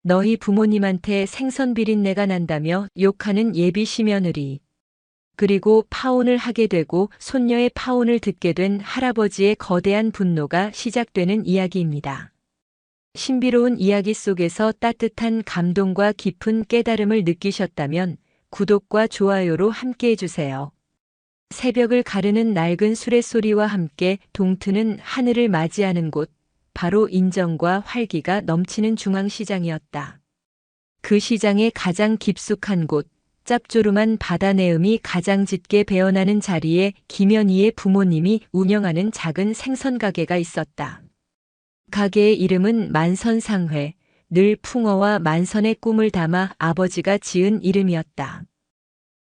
너희 부모님한테 생선 비린내가 난다며 욕하는 예비 시며느리. 그리고 파혼을 하게 되고 손녀의 파혼을 듣게 된 할아버지의 거대한 분노가 시작되는 이야기입니다. 신비로운 이야기 속에서 따뜻한 감동과 깊은 깨달음을 느끼셨다면 구독과 좋아요로 함께해 주세요. 새벽을 가르는 낡은 수레소리와 함께 동트는 하늘을 맞이하는 곳, 바로 인정과 활기가 넘치는 중앙시장이었다. 그 시장의 가장 깊숙한 곳, 짭조름한 바다 내음이 가장 짙게 배어나는 자리에 김연희의 부모님이 운영하는 작은 생선 가게가 있었다. 가게의 이름은 만선상회, 늘 풍어와 만선의 꿈을 담아 아버지가 지은 이름이었다.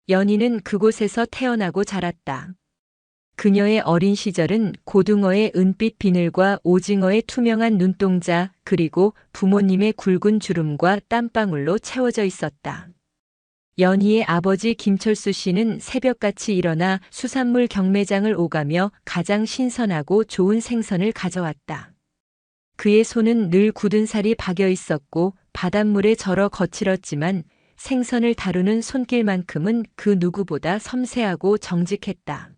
연희는 그곳에서 태어나고 자랐다. 그녀의 어린 시절은 고등어의 은빛 비늘과 오징어의 투명한 눈동자, 그리고 부모님의 굵은 주름과 땀방울로 채워져 있었다. 연희의 아버지 김철수 씨는 새벽같이 일어나 수산물 경매장을 오가며 가장 신선하고 좋은 생선을 가져왔다. 그의 손은 늘 굳은 살이 박여 있었고 바닷물에 절어 거칠었지만 생선을 다루는 손길만큼은 그 누구보다 섬세하고 정직했다.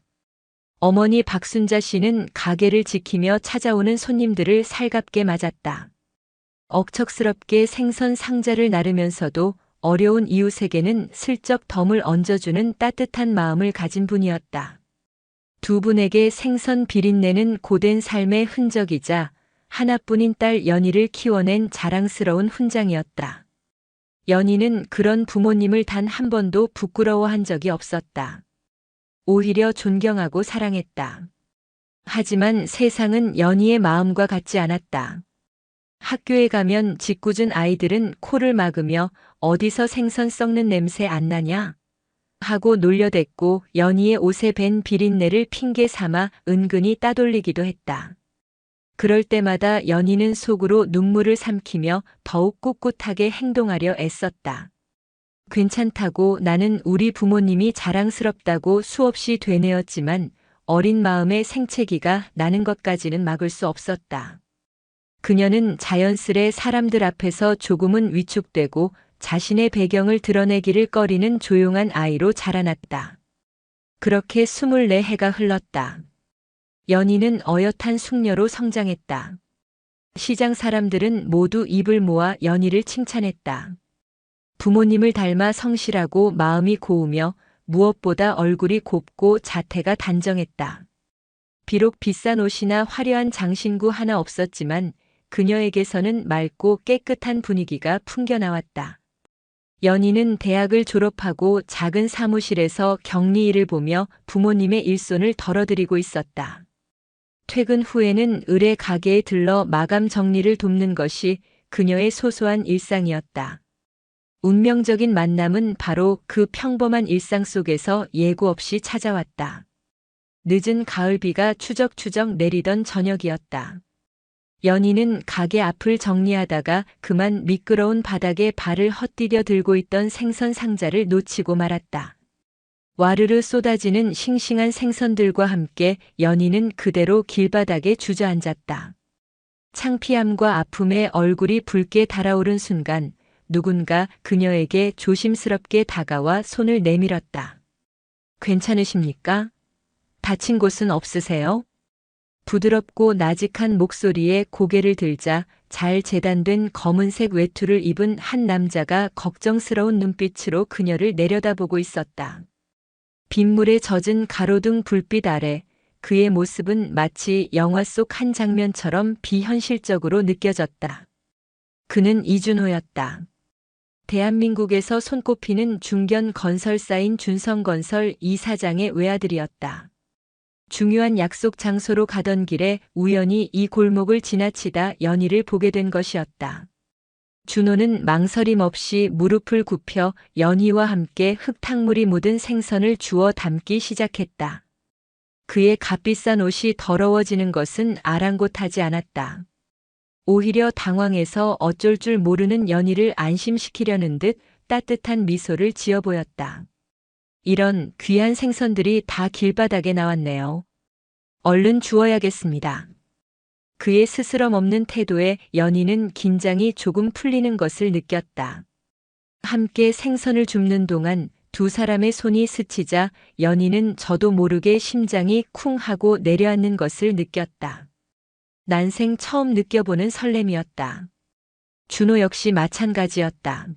어머니 박순자 씨는 가게를 지키며 찾아오는 손님들을 살갑게 맞았다. 억척스럽게 생선 상자를 나르면서도 어려운 이웃에게는 슬쩍 덤을 얹어주는 따뜻한 마음을 가진 분이었다. 두 분에게 생선 비린내는 고된 삶의 흔적이자 하나뿐인 딸 연희를 키워낸 자랑스러운 훈장이었다. 연희는 그런 부모님을 단 한 번도 부끄러워한 적이 없었다. 오히려 존경하고 사랑했다. 하지만 세상은 연희의 마음과 같지 않았다. 학교에 가면 짓궂은 아이들은 코를 막으며 어디서 생선 썩는 냄새 안 나냐? 하고 놀려댔고 연희의 옷에 밴 비린내를 핑계 삼아 은근히 따돌리기도 했다. 그럴 때마다 연희는 속으로 눈물을 삼키며 더욱 꿋꿋하게 행동하려 애썼다. 괜찮다고, 나는 우리 부모님이 자랑스럽다고 수없이 되뇌었지만 어린 마음의 생채기가 나는 것까지는 막을 수 없었다. 그녀는 자연스레 사람들 앞에서 조금은 위축되고 자신의 배경을 드러내기를 꺼리는 조용한 아이로 자라났다. 그렇게 24해가 흘렀다. 연희는 어엿한 숙녀로 성장했다. 시장 사람들은 모두 입을 모아 연희를 칭찬했다. 부모님을 닮아 성실하고 마음이 고우며 무엇보다 얼굴이 곱고 자태가 단정했다. 비록 비싼 옷이나 화려한 장신구 하나 없었지만 그녀에게서는 맑고 깨끗한 분위기가 풍겨나왔다. 연희는 대학을 졸업하고 작은 사무실에서 격리 일을 보며 부모님의 일손을 덜어드리고 있었다. 퇴근 후에는 을의 가게에 들러 마감 정리를 돕는 것이 그녀의 소소한 일상이었다. 운명적인 만남은 바로 그 평범한 일상 속에서 예고 없이 찾아왔다. 늦은 가을비가 추적추적 내리던 저녁이었다. 연희는 가게 앞을 정리하다가 그만 미끄러운 바닥에 발을 헛디뎌 들고 있던 생선 상자를 놓치고 말았다. 와르르 쏟아지는 싱싱한 생선들과 함께 연희는 그대로 길바닥에 주저앉았다. 창피함과 아픔에 얼굴이 붉게 달아오른 순간 누군가 그녀에게 조심스럽게 다가와 손을 내밀었다. 괜찮으십니까? 다친 곳은 없으세요? 부드럽고 나직한 목소리에 고개를 들자 잘 재단된 검은색 외투를 입은 한 남자가 걱정스러운 눈빛으로 그녀를 내려다보고 있었다. 빗물에 젖은 가로등 불빛 아래 그의 모습은 마치 영화 속 한 장면처럼 비현실적으로 느껴졌다. 그는 이준호였다. 대한민국에서 손꼽히는 중견 건설사인 준성건설 이사장의 외아들이었다. 중요한 약속 장소로 가던 길에 우연히 이 골목을 지나치다 연희를 보게 된 것이었다. 준호는 망설임 없이 무릎을 굽혀 연희와 함께 흙탕물이 묻은 생선을 주워 담기 시작했다. 그의 값비싼 옷이 더러워지는 것은 아랑곳하지 않았다. 오히려 당황해서 어쩔 줄 모르는 연희를 안심시키려는 듯 따뜻한 미소를 지어 보였다. 이런 귀한 생선들이 다 길바닥에 나왔네요. 얼른 주워야겠습니다. 그의 스스럼 없는 태도에 연희는 긴장이 조금 풀리는 것을 느꼈다. 함께 생선을 줍는 동안 두 사람의 손이 스치자 연희는 저도 모르게 심장이 쿵 하고 내려앉는 것을 느꼈다. 난생 처음 느껴보는 설렘이었다. 준호 역시 마찬가지였다.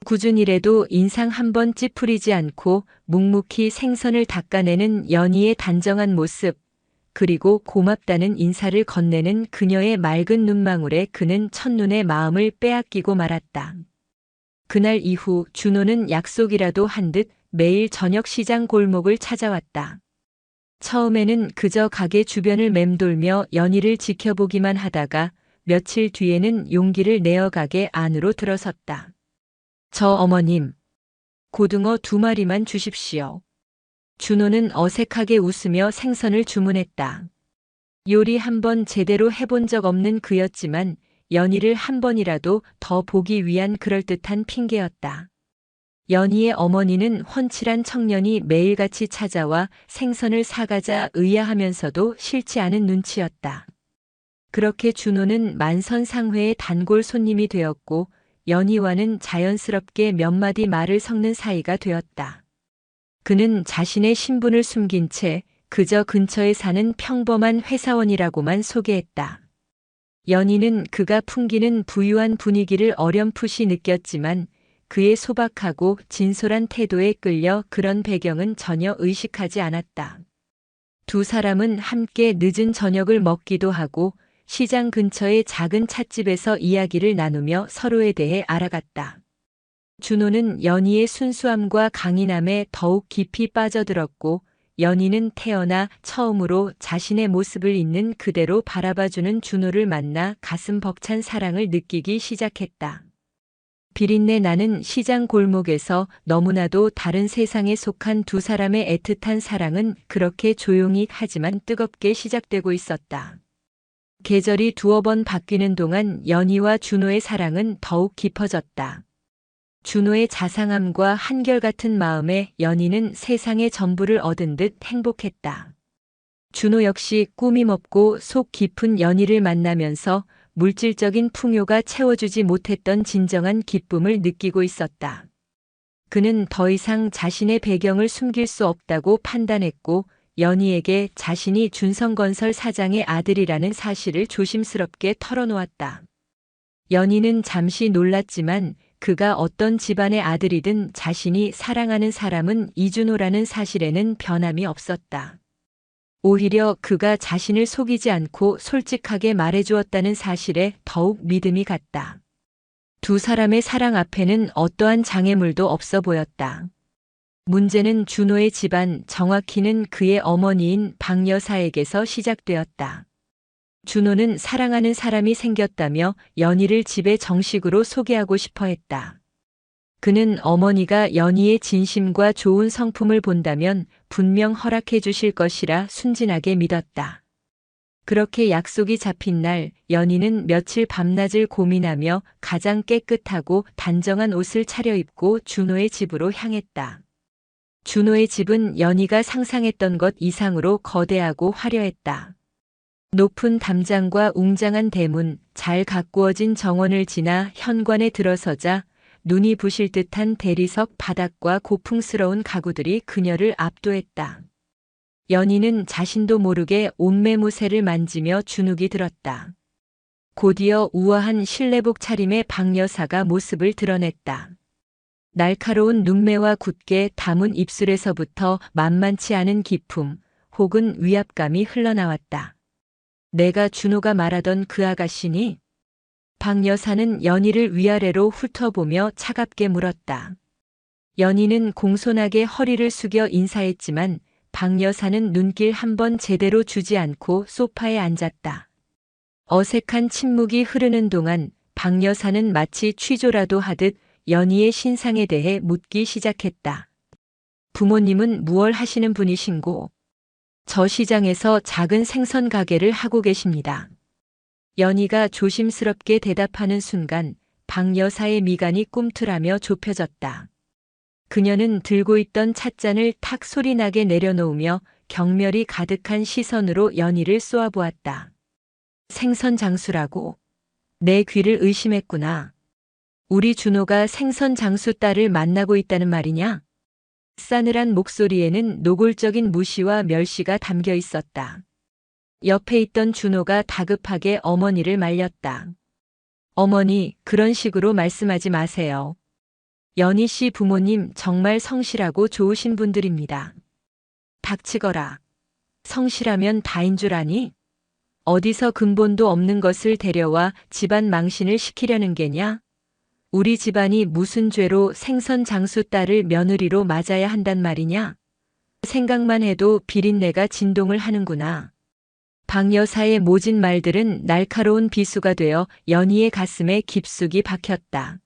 꾸준이라도 인상 한 번 찌푸리지 않고 묵묵히 생선을 닦아내는 연희의 단정한 모습, 그리고 고맙다는 인사를 건네는 그녀의 맑은 눈망울에 그는 첫눈에 마음을 빼앗기고 말았다. 그날 이후 준호는 약속이라도 한 듯 매일 저녁 시장 골목을 찾아왔다. 처음에는 그저 가게 주변을 맴돌며 연희를 지켜보기만 하다가 며칠 뒤에는 용기를 내어 가게 안으로 들어섰다. 저 어머님, 고등어 2마리만 주십시오. 준호는 어색하게 웃으며 생선을 주문했다. 요리 한번 제대로 해본 적 없는 그였지만 연희를 한 번이라도 더 보기 위한 그럴듯한 핑계였다. 연희의 어머니는 훤칠한 청년이 매일같이 찾아와 생선을 사가자 의아하면서도 싫지 않은 눈치였다. 그렇게 준호는 만선상회의 단골 손님이 되었고 연희와는 자연스럽게 몇 마디 말을 섞는 사이가 되었다. 그는 자신의 신분을 숨긴 채 그저 근처에 사는 평범한 회사원이라고만 소개했다. 연희는 그가 풍기는 부유한 분위기를 어렴풋이 느꼈지만 그의 소박하고 진솔한 태도에 끌려 그런 배경은 전혀 의식하지 않았다. 두 사람은 함께 늦은 저녁을 먹기도 하고 시장 근처의 작은 찻집에서 이야기를 나누며 서로에 대해 알아갔다. 준호는 연희의 순수함과 강인함에 더욱 깊이 빠져들었고 연희는 태어나 처음으로 자신의 모습을 있는 그대로 바라봐주는 준호를 만나 가슴 벅찬 사랑을 느끼기 시작했다. 비린내 나는 시장 골목에서 너무나도 다른 세상에 속한 두 사람의 애틋한 사랑은 그렇게 조용히 하지만 뜨겁게 시작되고 있었다. 계절이 두어 번 바뀌는 동안 연희와 준호의 사랑은 더욱 깊어졌다. 준호의 자상함과 한결같은 마음에 연희는 세상의 전부를 얻은 듯 행복했다. 준호 역시 꾸밈 없고 속 깊은 연희를 만나면서 물질적인 풍요가 채워주지 못했던 진정한 기쁨을 느끼고 있었다. 그는 더 이상 자신의 배경을 숨길 수 없다고 판단했고 연희에게 자신이 준성건설 사장의 아들이라는 사실을 조심스럽게 털어놓았다. 연희는 잠시 놀랐지만 그가 어떤 집안의 아들이든 자신이 사랑하는 사람은 이준호라는 사실에는 변함이 없었다. 오히려 그가 자신을 속이지 않고 솔직하게 말해주었다는 사실에 더욱 믿음이 갔다. 두 사람의 사랑 앞에는 어떠한 장애물도 없어 보였다. 문제는 준호의 집안, 정확히는 그의 어머니인 박 여사에게서 시작되었다. 준호는 사랑하는 사람이 생겼다며 연희를 집에 정식으로 소개하고 싶어 했다. 그는 어머니가 연희의 진심과 좋은 성품을 본다면 분명 허락해 주실 것이라 순진하게 믿었다. 그렇게 약속이 잡힌 날 연희는 며칠 밤낮을 고민하며 가장 깨끗하고 단정한 옷을 차려입고 준호의 집으로 향했다. 준호의 집은 연희가 상상했던 것 이상으로 거대하고 화려했다. 높은 담장과 웅장한 대문, 잘 가꾸어진 정원을 지나 현관에 들어서자 눈이 부실 듯한 대리석 바닥과 고풍스러운 가구들이 그녀를 압도했다. 연희는 자신도 모르게 옷매무새를 만지며 주눅이 들었다. 곧이어 우아한 실내복 차림의 박 여사가 모습을 드러냈다. 날카로운 눈매와 굳게 담은 입술에서부터 만만치 않은 기품 혹은 위압감이 흘러나왔다. 내가 준호가 말하던 그 아가씨니? 박 여사는 연희를 위아래로 훑어보며 차갑게 물었다. 연희는 공손하게 허리를 숙여 인사했지만 박 여사는 눈길 한 번 제대로 주지 않고 소파에 앉았다. 어색한 침묵이 흐르는 동안 박 여사는 마치 취조라도 하듯 연희의 신상에 대해 묻기 시작했다. 부모님은 무얼 하시는 분이신고? 저 시장에서 작은 생선 가게를 하고 계십니다. 연희가 조심스럽게 대답하는 순간 박 여사의 미간이 꿈틀하며 좁혀졌다. 그녀는 들고 있던 찻잔을 탁 소리나게 내려놓으며 경멸이 가득한 시선으로 연희를 쏘아보았다. 생선 장수라고? 내 귀를 의심했구나. 우리 준호가 생선 장수 딸을 만나고 있다는 말이냐? 싸늘한 목소리에는 노골적인 무시와 멸시가 담겨 있었다. 옆에 있던 준호가 다급하게 어머니를 말렸다. 어머니, 그런 식으로 말씀하지 마세요. 연희 씨 부모님 정말 성실하고 좋으신 분들입니다. 닥치거라. 성실하면 다인 줄 아니? 어디서 근본도 없는 것을 데려와 집안 망신을 시키려는 게냐? 우리 집안이 무슨 죄로 생선 장수 딸을 며느리로 맞아야 한단 말이냐? 생각만 해도 비린내가 진동을 하는구나. 박 여사의 모진 말들은 날카로운 비수가 되어 연희의 가슴에 깊숙이 박혔다.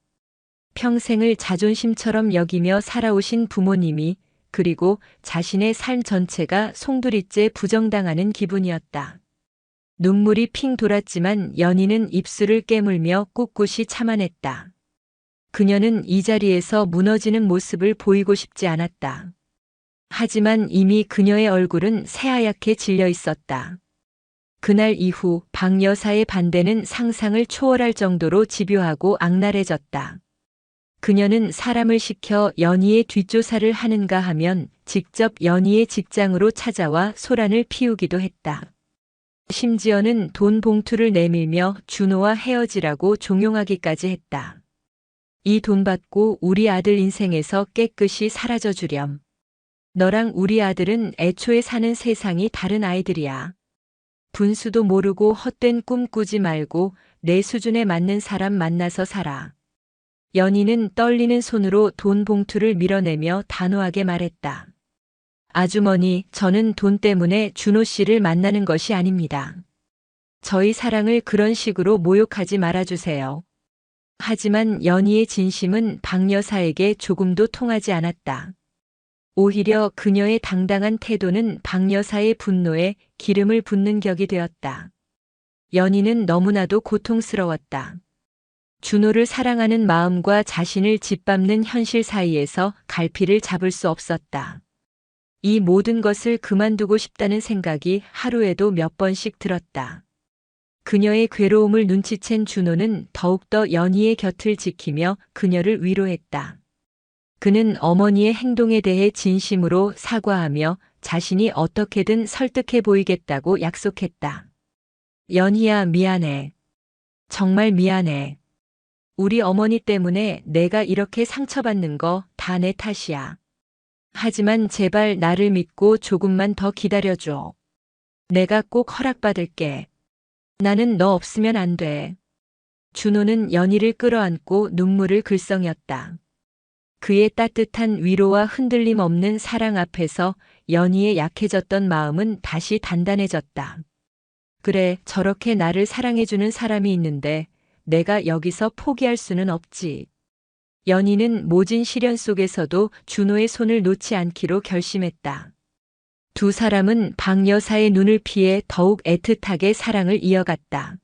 평생을 자존심처럼 여기며 살아오신 부모님이, 그리고 자신의 삶 전체가 송두리째 부정당하는 기분이었다. 눈물이 핑 돌았지만 연희는 입술을 깨물며 꿋꿋이 참아냈다. 그녀는 이 자리에서 무너지는 모습을 보이고 싶지 않았다. 하지만 이미 그녀의 얼굴은 새하얗게 질려 있었다. 그날 이후 박 여사의 반대는 상상을 초월할 정도로 집요하고 악랄해졌다. 그녀는 사람을 시켜 연희의 뒷조사를 하는가 하면 직접 연희의 직장으로 찾아와 소란을 피우기도 했다. 심지어는 돈 봉투를 내밀며 준호와 헤어지라고 종용하기까지 했다. 이 돈 받고 우리 아들 인생에서 깨끗이 사라져 주렴. 너랑 우리 아들은 애초에 사는 세상이 다른 아이들이야. 분수도 모르고 헛된 꿈 꾸지 말고 내 수준에 맞는 사람 만나서 살아. 연희는 떨리는 손으로 돈 봉투를 밀어내며 단호하게 말했다. 아주머니, 저는 돈 때문에 준호 씨를 만나는 것이 아닙니다. 저희 사랑을 그런 식으로 모욕하지 말아주세요. 하지만 연희의 진심은 박 여사에게 조금도 통하지 않았다. 오히려 그녀의 당당한 태도는 박 여사의 분노에 기름을 붓는 격이 되었다. 연희는 너무나도 고통스러웠다. 준호를 사랑하는 마음과 자신을 짓밟는 현실 사이에서 갈피를 잡을 수 없었다. 이 모든 것을 그만두고 싶다는 생각이 하루에도 몇 번씩 들었다. 그녀의 괴로움을 눈치챈 준호는 더욱더 연희의 곁을 지키며 그녀를 위로했다. 그는 어머니의 행동에 대해 진심으로 사과하며 자신이 어떻게든 설득해 보이겠다고 약속했다. 연희야, 미안해. 정말 미안해. 우리 어머니 때문에 내가 이렇게 상처받는 거 다 내 탓이야. 하지만 제발 나를 믿고 조금만 더 기다려줘. 내가 꼭 허락받을게. 나는 너 없으면 안 돼. 준호는 연희를 끌어안고 눈물을 글썽였다. 그의 따뜻한 위로와 흔들림 없는 사랑 앞에서 연희의 약해졌던 마음은 다시 단단해졌다. 그래, 저렇게 나를 사랑해주는 사람이 있는데 내가 여기서 포기할 수는 없지. 연희는 모진 시련 속에서도 준호의 손을 놓지 않기로 결심했다. 두 사람은 박 여사의 눈을 피해 더욱 애틋하게 사랑을 이어갔다.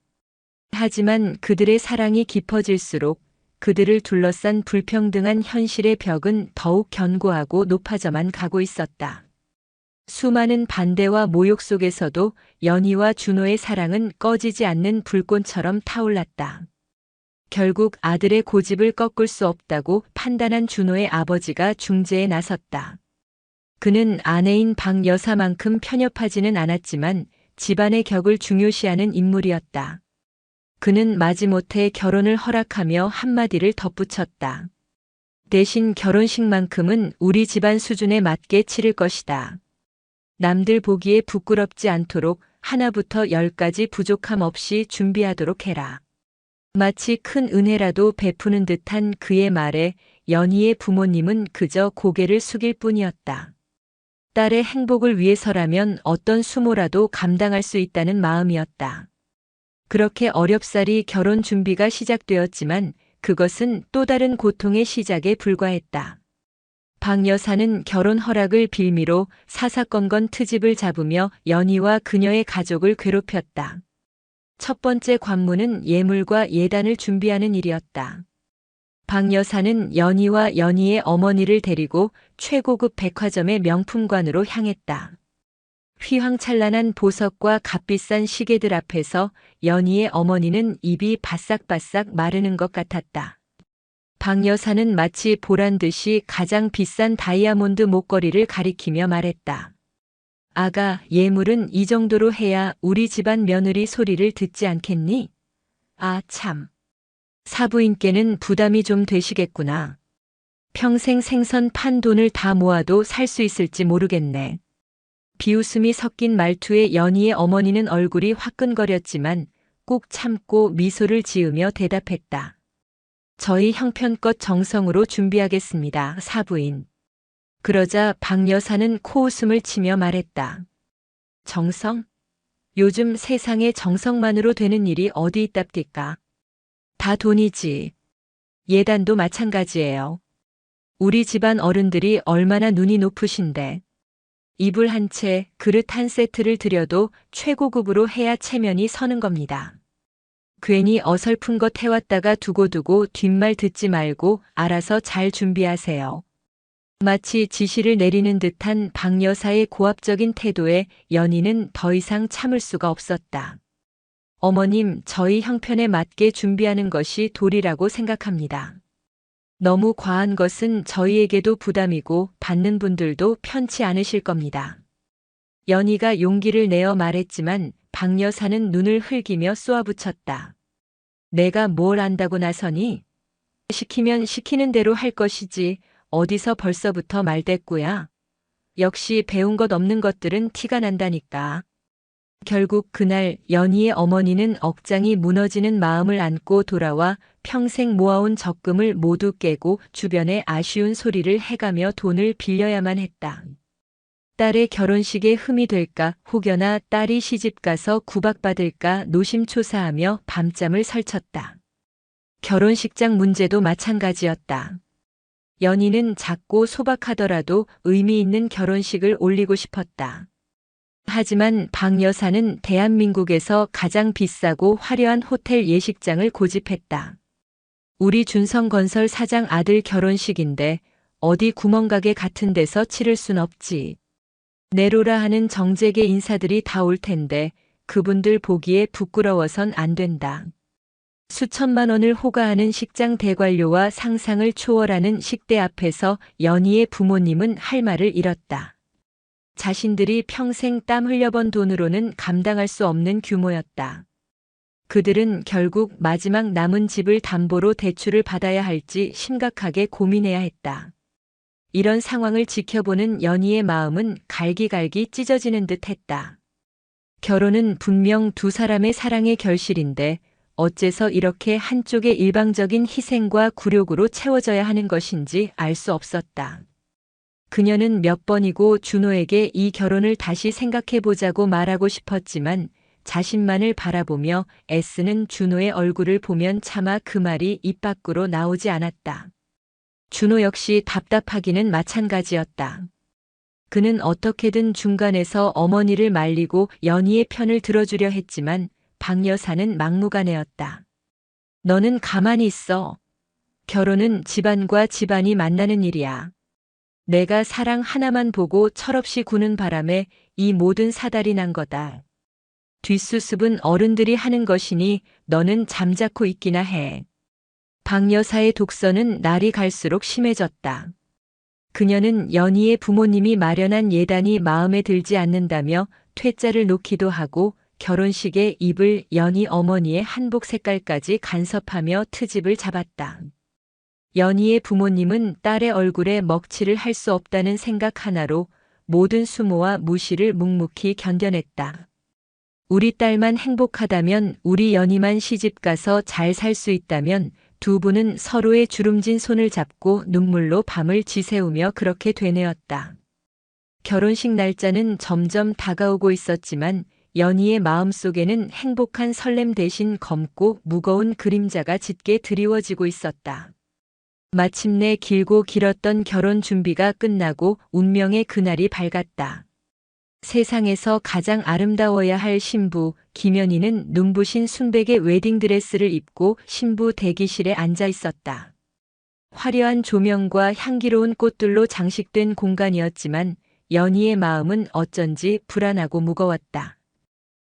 하지만 그들의 사랑이 깊어질수록 그들을 둘러싼 불평등한 현실의 벽은 더욱 견고하고 높아져만 가고 있었다. 수많은 반대와 모욕 속에서도 연희와 준호의 사랑은 꺼지지 않는 불꽃처럼 타올랐다. 결국 아들의 고집을 꺾을 수 없다고 판단한 준호의 아버지가 중재에 나섰다. 그는 아내인 박 여사만큼 편협하지는 않았지만 집안의 격을 중요시하는 인물이었다. 그는 마지못해 결혼을 허락하며 한마디를 덧붙였다. 대신 결혼식만큼은 우리 집안 수준에 맞게 치를 것이다. 남들 보기에 부끄럽지 않도록 하나부터 열까지 부족함 없이 준비하도록 해라. 마치 큰 은혜라도 베푸는 듯한 그의 말에 연희의 부모님은 그저 고개를 숙일 뿐이었다. 딸의 행복을 위해서라면 어떤 수모라도 감당할 수 있다는 마음이었다. 그렇게 어렵사리 결혼 준비가 시작되었지만 그것은 또 다른 고통의 시작에 불과했다. 박 여사는 결혼 허락을 빌미로 사사건건 트집을 잡으며 연희와 그녀의 가족을 괴롭혔다. 첫 번째 관문은 예물과 예단을 준비하는 일이었다. 박 여사는 연희와 연희의 어머니를 데리고 최고급 백화점의 명품관으로 향했다. 휘황찬란한 보석과 값비싼 시계들 앞에서 연희의 어머니는 입이 바싹바싹 마르는 것 같았다. 박 여사는 마치 보란 듯이 가장 비싼 다이아몬드 목걸이를 가리키며 말했다. 아가, 예물은 이 정도로 해야 우리 집안 며느리 소리를 듣지 않겠니? 아, 참. 사부인께는 부담이 좀 되시겠구나. 평생 생선 판 돈을 다 모아도 살 수 있을지 모르겠네. 비웃음이 섞인 말투에 연희의 어머니는 얼굴이 화끈거렸지만 꾹 참고 미소를 지으며 대답했다. 저희 형편껏 정성으로 준비하겠습니다, 사부인. 그러자 박 여사는 코웃음을 치며 말했다. 정성? 요즘 세상에 정성만으로 되는 일이 어디 있답니까? 다 돈이지. 예단도 마찬가지예요. 우리 집안 어른들이 얼마나 눈이 높으신데. 이불 한 채, 그릇 한 세트를 들여도 최고급으로 해야 체면이 서는 겁니다. 괜히 어설픈 것 해왔다가 두고두고 뒷말 듣지 말고 알아서 잘 준비하세요. 마치 지시를 내리는 듯한 박 여사의 고압적인 태도에 연희는 더 이상 참을 수가 없었다. 어머님, 저희 형편에 맞게 준비하는 것이 도리라고 생각합니다. 너무 과한 것은 저희에게도 부담이고 받는 분들도 편치 않으실 겁니다. 연희가 용기를 내어 말했지만 박 여사는 눈을 흘기며 쏘아붙였다. 내가 뭘 안다고 나서니? 시키면 시키는 대로 할 것이지 어디서 벌써부터 말대꾸야. 역시 배운 것 없는 것들은 티가 난다니까. 결국 그날 연희의 어머니는 억장이 무너지는 마음을 안고 돌아와 평생 모아온 적금을 모두 깨고 주변에 아쉬운 소리를 해가며 돈을 빌려야만 했다. 딸의 결혼식에 흠이 될까 혹여나 딸이 시집가서 구박받을까 노심초사하며 밤잠을 설쳤다. 결혼식장 문제도 마찬가지였다. 연희는 작고 소박하더라도 의미 있는 결혼식을 올리고 싶었다. 하지만 박 여사는 대한민국에서 가장 비싸고 화려한 호텔 예식장을 고집했다. 우리 준성건설 사장 아들 결혼식인데 어디 구멍가게 같은 데서 치를 순 없지. 내로라 하는 정재계 인사들이 다 올 텐데 그분들 보기에 부끄러워선 안 된다. 수천만 원을 호가하는 식장 대관료와 상상을 초월하는 식대 앞에서 연희의 부모님은 할 말을 잃었다. 자신들이 평생 땀 흘려번 돈으로는 감당할 수 없는 규모였다. 그들은 결국 마지막 남은 집을 담보로 대출을 받아야 할지 심각하게 고민해야 했다. 이런 상황을 지켜보는 연희의 마음은 갈기갈기 찢어지는 듯 했다. 결혼은 분명 두 사람의 사랑의 결실인데 어째서 이렇게 한쪽의 일방적인 희생과 굴욕으로 채워져야 하는 것인지 알 수 없었다. 그녀는 몇 번이고 준호에게 이 결혼을 다시 생각해보자고 말하고 싶었지만 자신만을 바라보며 애쓰는 준호의 얼굴을 보면 차마 그 말이 입 밖으로 나오지 않았다. 준호 역시 답답하기는 마찬가지였다. 그는 어떻게든 중간에서 어머니를 말리고 연희의 편을 들어주려 했지만 박 여사는 막무가내였다. 너는 가만히 있어. 결혼은 집안과 집안이 만나는 일이야. 내가 사랑 하나만 보고 철없이 구는 바람에 이 모든 사달이 난 거다. 뒷수습은 어른들이 하는 것이니 너는 잠자코 있기나 해. 박 여사의 독서는 날이 갈수록 심해졌다. 그녀는 연희의 부모님이 마련한 예단이 마음에 들지 않는다며 퇴짜를 놓기도 하고 결혼식에 입을 연희 어머니의 한복 색깔까지 간섭하며 트집을 잡았다. 연희의 부모님은 딸의 얼굴에 먹칠을 할 수 없다는 생각 하나로 모든 수모와 무시를 묵묵히 견뎌냈다. 우리 딸만 행복하다면, 우리 연희만 시집가서 잘 살 수 있다면 두 분은 서로의 주름진 손을 잡고 눈물로 밤을 지새우며 그렇게 되뇌었다. 결혼식 날짜는 점점 다가오고 있었지만 연희의 마음속에는 행복한 설렘 대신 검고 무거운 그림자가 짙게 드리워지고 있었다. 마침내 길고 길었던 결혼 준비가 끝나고 운명의 그날이 밝았다. 세상에서 가장 아름다워야 할 신부 김연희는 눈부신 순백의 웨딩드레스를 입고 신부 대기실에 앉아 있었다. 화려한 조명과 향기로운 꽃들로 장식된 공간이었지만 연희의 마음은 어쩐지 불안하고 무거웠다.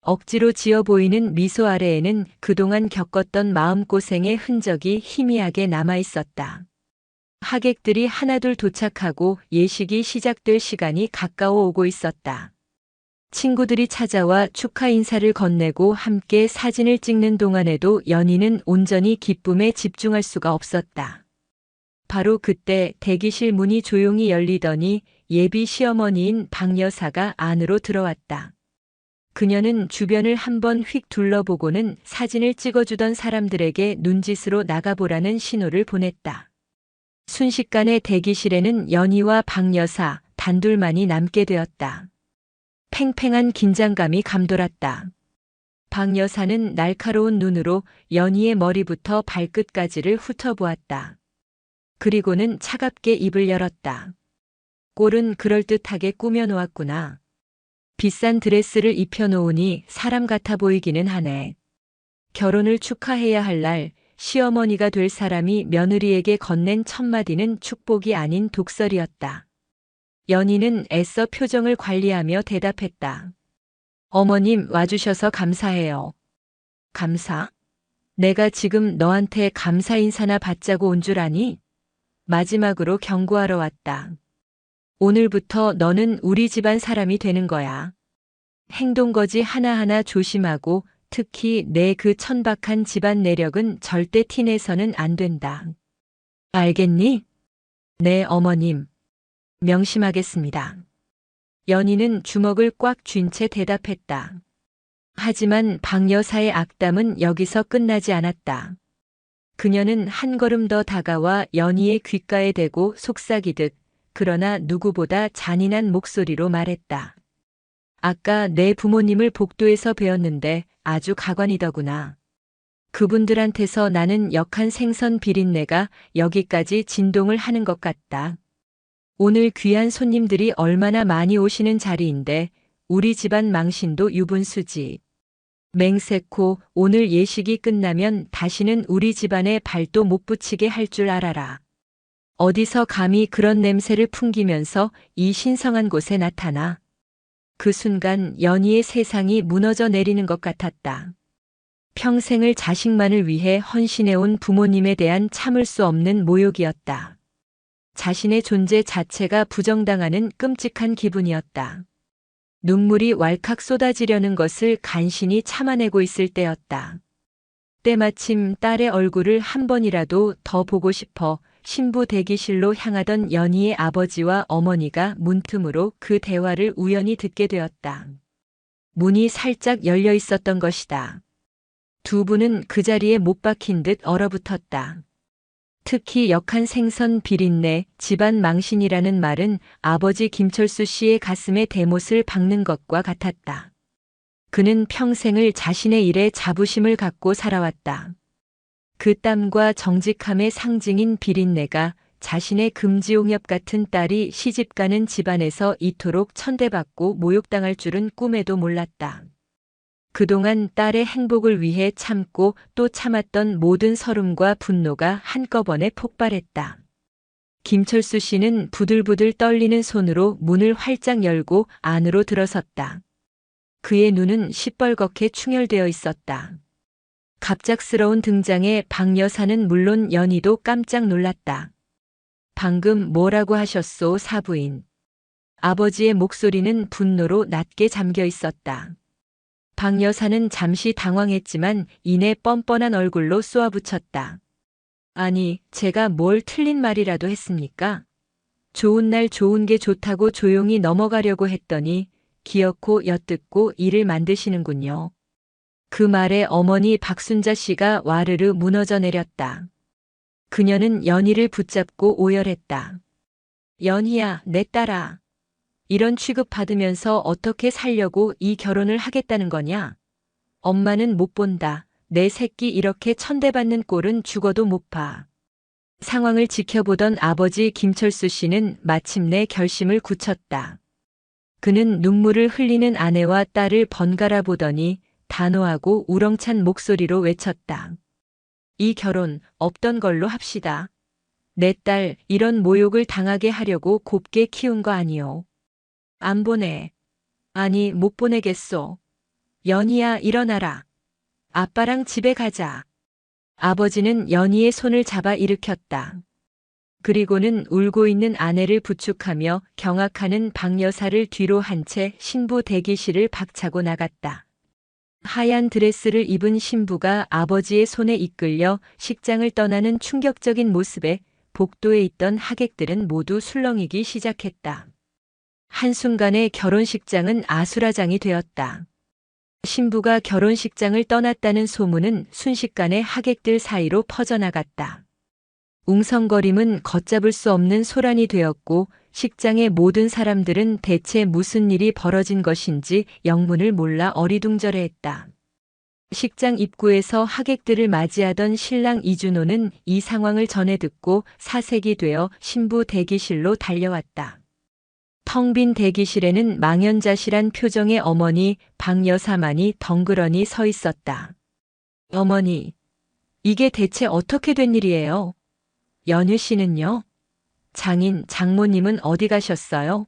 억지로 지어 보이는 미소 아래에는 그동안 겪었던 마음고생의 흔적이 희미하게 남아 있었다. 하객들이 하나둘 도착하고 예식이 시작될 시간이 가까워 오고 있었다. 친구들이 찾아와 축하 인사를 건네고 함께 사진을 찍는 동안에도 연희는 온전히 기쁨에 집중할 수가 없었다. 바로 그때 대기실 문이 조용히 열리더니 예비 시어머니인 박 여사가 안으로 들어왔다. 그녀는 주변을 한번 휙 둘러보고는 사진을 찍어주던 사람들에게 눈짓으로 나가보라는 신호를 보냈다. 순식간에 대기실에는 연희와 박 여사 단둘만이 남게 되었다. 팽팽한 긴장감이 감돌았다. 박 여사는 날카로운 눈으로 연희의 머리부터 발끝까지를 훑어보았다. 그리고는 차갑게 입을 열었다. 꼴은 그럴듯하게 꾸며놓았구나. 비싼 드레스를 입혀놓으니 사람 같아 보이기는 하네. 결혼을 축하해야 할 날 시어머니가 될 사람이 며느리에게 건넨 첫마디는 축복이 아닌 독설이었다. 연희는 애써 표정을 관리하며 대답했다. 어머님 와주셔서 감사해요. 감사? 내가 지금 너한테 감사 인사나 받자고 온 줄 아니? 마지막으로 경고하러 왔다. 오늘부터 너는 우리 집안 사람이 되는 거야. 행동거지 하나하나 조심하고 특히 내 그 천박한 집안 내력은 절대 티내서는 안 된다. 알겠니? 네, 어머님. 명심하겠습니다. 연희는 주먹을 꽉 쥔 채 대답했다. 하지만 박 여사의 악담은 여기서 끝나지 않았다. 그녀는 한 걸음 더 다가와 연희의 귓가에 대고 속삭이듯 그러나 누구보다 잔인한 목소리로 말했다. 아까 내 부모님을 복도에서 뵈었는데 아주 가관이더구나. 그분들한테서 나는 역한 생선 비린내가 여기까지 진동을 하는 것 같다. 오늘 귀한 손님들이 얼마나 많이 오시는 자리인데 우리 집안 망신도 유분수지. 맹세코 오늘 예식이 끝나면 다시는 우리 집안에 발도 못 붙이게 할 줄 알아라. 어디서 감히 그런 냄새를 풍기면서 이 신성한 곳에 나타나. 그 순간 연희의 세상이 무너져 내리는 것 같았다. 평생을 자식만을 위해 헌신해온 부모님에 대한 참을 수 없는 모욕이었다. 자신의 존재 자체가 부정당하는 끔찍한 기분이었다. 눈물이 왈칵 쏟아지려는 것을 간신히 참아내고 있을 때였다. 때마침 딸의 얼굴을 한 번이라도 더 보고 싶어 신부 대기실로 향하던 연희의 아버지와 어머니가 문틈으로 그 대화를 우연히 듣게 되었다. 문이 살짝 열려 있었던 것이다. 두 분은 그 자리에 못 박힌 듯 얼어붙었다. 특히 역한 생선 비린내, 집안 망신이라는 말은 아버지 김철수 씨의 가슴에 대못을 박는 것과 같았다. 그는 평생을 자신의 일에 자부심을 갖고 살아왔다. 그 땀과 정직함의 상징인 비린내가 자신의 금지옥엽 같은 딸이 시집가는 집안에서 이토록 천대받고 모욕당할 줄은 꿈에도 몰랐다. 그동안 딸의 행복을 위해 참고 또 참았던 모든 서름과 분노가 한꺼번에 폭발했다. 김철수 씨는 부들부들 떨리는 손으로 문을 활짝 열고 안으로 들어섰다. 그의 눈은 시뻘겋게 충혈되어 있었다. 갑작스러운 등장에 박 여사는 물론 연희도 깜짝 놀랐다. 방금 뭐라고 하셨소, 사부인? 아버지의 목소리는 분노로 낮게 잠겨 있었다. 박 여사는 잠시 당황했지만 이내 뻔뻔한 얼굴로 쏘아붙였다. 아니, 제가 뭘 틀린 말이라도 했습니까? 좋은 날 좋은 게 좋다고 조용히 넘어가려고 했더니 기어코 엿듣고 일을 만드시는군요. 그 말에 어머니 박순자 씨가 와르르 무너져 내렸다. 그녀는 연희를 붙잡고 오열했다. 연희야, 내 딸아. 이런 취급받으면서 어떻게 살려고 이 결혼을 하겠다는 거냐? 엄마는 못 본다. 내 새끼 이렇게 천대받는 꼴은 죽어도 못 봐. 상황을 지켜보던 아버지 김철수 씨는 마침내 결심을 굳혔다. 그는 눈물을 흘리는 아내와 딸을 번갈아 보더니 단호하고 우렁찬 목소리로 외쳤다. 이 결혼 없던 걸로 합시다. 내 딸 이런 모욕을 당하게 하려고 곱게 키운 거 아니오. 안 보내. 아니, 못 보내겠소. 연희야, 일어나라. 아빠랑 집에 가자. 아버지는 연희의 손을 잡아 일으켰다. 그리고는 울고 있는 아내를 부축하며 경악하는 박 여사를 뒤로 한 채 신부 대기실을 박차고 나갔다. 하얀 드레스를 입은 신부가 아버지의 손에 이끌려 식장을 떠나는 충격적인 모습에 복도에 있던 하객들은 모두 술렁이기 시작했다. 한순간에 결혼식장은 아수라장이 되었다. 신부가 결혼식장을 떠났다는 소문은 순식간에 하객들 사이로 퍼져나갔다. 웅성거림은 걷잡을 수 없는 소란이 되었고 식장의 모든 사람들은 대체 무슨 일이 벌어진 것인지 영문을 몰라 어리둥절해했다. 식장 입구에서 하객들을 맞이하던 신랑 이준호는 이 상황을 전해 듣고 사색이 되어 신부 대기실로 달려왔다. 텅 빈 대기실에는 망연자실한 표정의 어머니 박 여사만이 덩그러니 서 있었다. 어머니, 이게 대체 어떻게 된 일이에요? 연휴 씨는요? 장모님은 어디 가셨어요?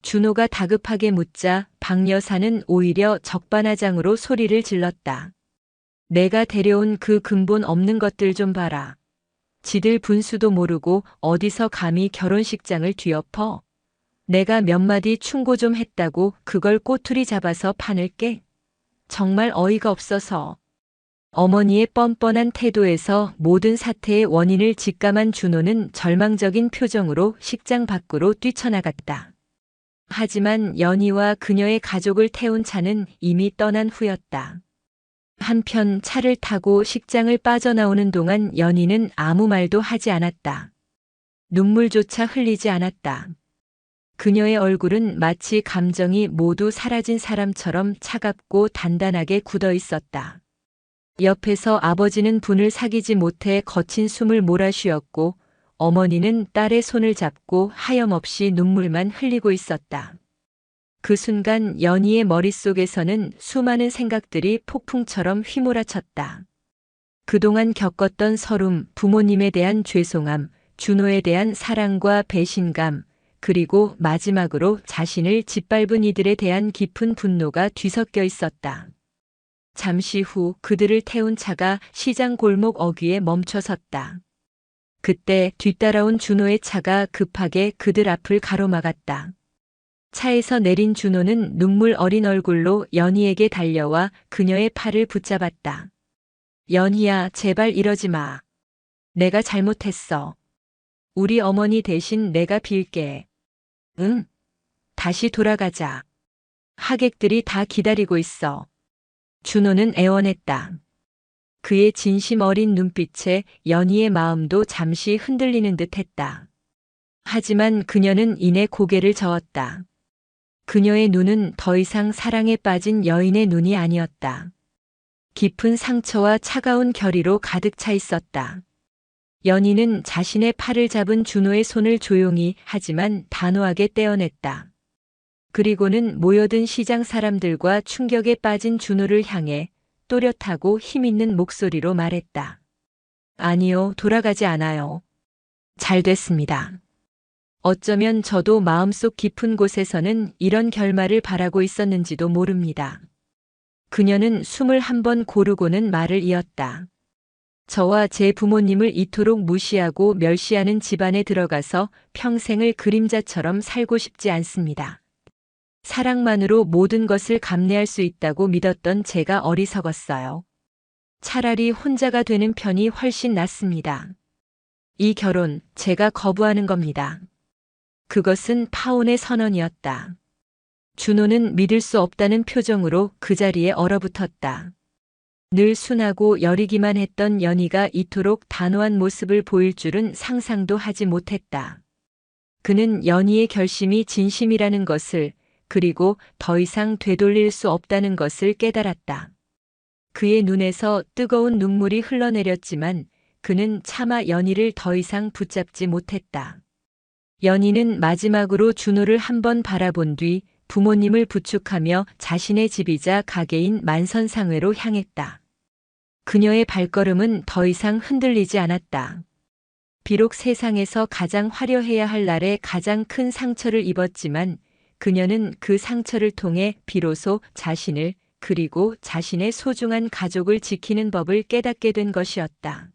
준호가 다급하게 묻자 박 여사는 오히려 적반하장으로 소리를 질렀다. 내가 데려온 그 근본 없는 것들 좀 봐라. 지들 분수도 모르고 어디서 감히 결혼식장을 뒤엎어? 내가 몇 마디 충고 좀 했다고 그걸 꼬투리 잡아서 판을 깨? 정말 어이가 없어서. 어머니의 뻔뻔한 태도에서 모든 사태의 원인을 직감한 준호는 절망적인 표정으로 식장 밖으로 뛰쳐나갔다. 하지만 연희와 그녀의 가족을 태운 차는 이미 떠난 후였다. 한편 차를 타고 식장을 빠져나오는 동안 연희는 아무 말도 하지 않았다. 눈물조차 흘리지 않았다. 그녀의 얼굴은 마치 감정이 모두 사라진 사람처럼 차갑고 단단하게 굳어 있었다. 옆에서 아버지는 분을 사귀지 못해 거친 숨을 몰아쉬었고 어머니는 딸의 손을 잡고 하염없이 눈물만 흘리고 있었다. 그 순간 연희의 머릿속에서는 수많은 생각들이 폭풍처럼 휘몰아쳤다. 그동안 겪었던 서름, 부모님에 대한 죄송함, 준호에 대한 사랑과 배신감, 그리고 마지막으로 자신을 짓밟은 이들에 대한 깊은 분노가 뒤섞여 있었다. 잠시 후 그들을 태운 차가 시장 골목 어귀에 멈춰섰다. 그때 뒤따라온 준호의 차가 급하게 그들 앞을 가로막았다. 차에서 내린 준호는 눈물 어린 얼굴로 연희에게 달려와 그녀의 팔을 붙잡았다. 연희야, 제발 이러지 마. 내가 잘못했어. 우리 어머니 대신 내가 빌게. 응? 다시 돌아가자. 하객들이 다 기다리고 있어. 준호는 애원했다. 그의 진심 어린 눈빛에 연희의 마음도 잠시 흔들리는 듯 했다. 하지만 그녀는 이내 고개를 저었다. 그녀의 눈은 더 이상 사랑에 빠진 여인의 눈이 아니었다. 깊은 상처와 차가운 결의로 가득 차 있었다. 연희는 자신의 팔을 잡은 준호의 손을 조용히 하지만 단호하게 떼어냈다. 그리고는 모여든 시장 사람들과 충격에 빠진 준호를 향해 또렷하고 힘있는 목소리로 말했다. 아니요, 돌아가지 않아요. 잘 됐습니다. 어쩌면 저도 마음속 깊은 곳에서는 이런 결말을 바라고 있었는지도 모릅니다. 그녀는 숨을 한번 고르고는 말을 이었다. 저와 제 부모님을 이토록 무시하고 멸시하는 집안에 들어가서 평생을 그림자처럼 살고 싶지 않습니다. 사랑만으로 모든 것을 감내할 수 있다고 믿었던 제가 어리석었어요. 차라리 혼자가 되는 편이 훨씬 낫습니다. 이 결혼 제가 거부하는 겁니다. 그것은 파혼의 선언이었다. 준호는 믿을 수 없다는 표정으로 그 자리에 얼어붙었다. 늘 순하고 여리기만 했던 연희가 이토록 단호한 모습을 보일 줄은 상상도 하지 못했다. 그는 연희의 결심이 진심이라는 것을, 그리고 더 이상 되돌릴 수 없다는 것을 깨달았다. 그의 눈에서 뜨거운 눈물이 흘러내렸지만 그는 차마 연희를 더 이상 붙잡지 못했다. 연희는 마지막으로 준호를 한번 바라본 뒤 부모님을 부축하며 자신의 집이자 가게인 만선상회로 향했다. 그녀의 발걸음은 더 이상 흔들리지 않았다. 비록 세상에서 가장 화려해야 할 날에 가장 큰 상처를 입었지만 그녀는 그 상처를 통해 비로소 자신을 그리고 자신의 소중한 가족을 지키는 법을 깨닫게 된 것이었다.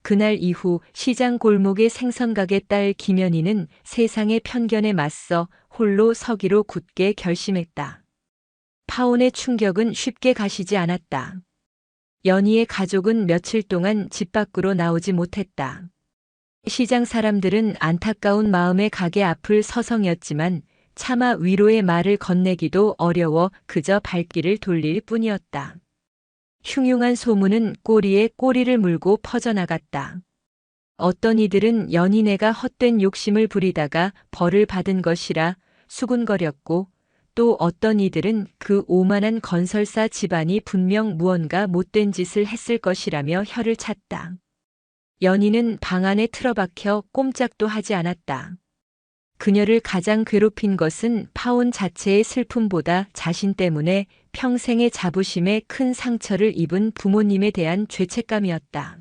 그날 이후 시장 골목의 생선가게 딸 김연희는 세상의 편견에 맞서 홀로 서기로 굳게 결심했다. 파혼의 충격은 쉽게 가시지 않았다. 연희의 가족은 며칠 동안 집 밖으로 나오지 못했다. 시장 사람들은 안타까운 마음에 가게 앞을 서성였지만 차마 위로의 말을 건네기도 어려워 그저 발길을 돌릴 뿐이었다. 흉흉한 소문은 꼬리에 꼬리를 물고 퍼져나갔다. 어떤 이들은 연희네가 헛된 욕심을 부리다가 벌을 받은 것이라 수군거렸고, 또 어떤 이들은 그 오만한 건설사 집안이 분명 무언가 못된 짓을 했을 것이라며 혀를 찼다. 연희는 방 안에 틀어박혀 꼼짝도 하지 않았다. 그녀를 가장 괴롭힌 것은 파혼 자체의 슬픔보다 자신 때문에 평생의 자부심에 큰 상처를 입은 부모님에 대한 죄책감이었다.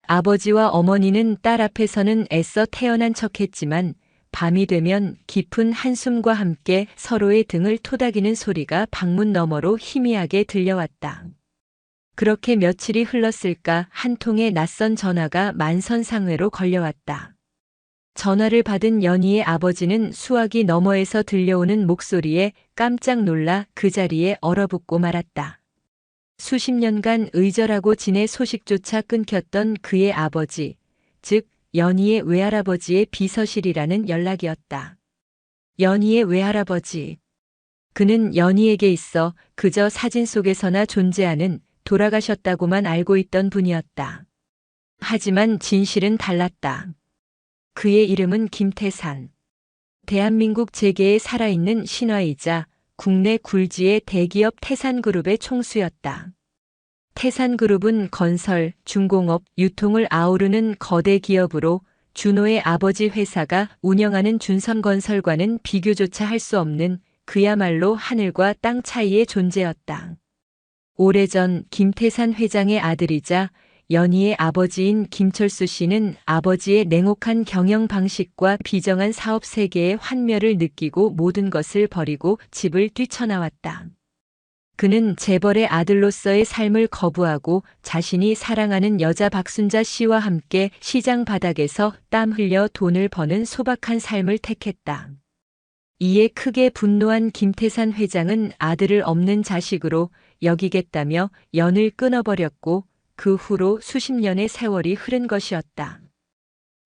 아버지와 어머니는 딸 앞에서는 애써 태연한 척했지만 밤이 되면 깊은 한숨과 함께 서로의 등을 토닥이는 소리가 방문 너머로 희미하게 들려왔다. 그렇게 며칠이 흘렀을까 한 통의 낯선 전화가 만선상회로 걸려왔다. 전화를 받은 연희의 아버지는 수화기 너머에서 들려오는 목소리에 깜짝 놀라 그 자리에 얼어붙고 말았다. 수십 년간 의절하고 지내 소식조차 끊겼던 그의 아버지, 즉 연희의 외할아버지의 비서실이라는 연락이었다. 연희의 외할아버지. 그는 연희에게 있어 그저 사진 속에서나 존재하는 돌아가셨다고만 알고 있던 분이었다. 하지만 진실은 달랐다. 그의 이름은 김태산. 대한민국 재계에 살아있는 신화이자 국내 굴지의 대기업 태산그룹의 총수였다. 태산그룹은 건설, 중공업, 유통을 아우르는 거대 기업으로 준호의 아버지 회사가 운영하는 준성건설과는 비교조차 할 수 없는 그야말로 하늘과 땅 차이의 존재였다. 오래전 김태산 회장의 아들이자 연희의 아버지인 김철수 씨는 아버지의 냉혹한 경영 방식과 비정한 사업 세계의 환멸을 느끼고 모든 것을 버리고 집을 뛰쳐나왔다. 그는 재벌의 아들로서의 삶을 거부하고 자신이 사랑하는 여자 박순자 씨와 함께 시장 바닥에서 땀 흘려 돈을 버는 소박한 삶을 택했다. 이에 크게 분노한 김태산 회장은 아들을 없는 자식으로 여기겠다며 연을 끊어버렸고 그 후로 수십 년의 세월이 흐른 것이었다.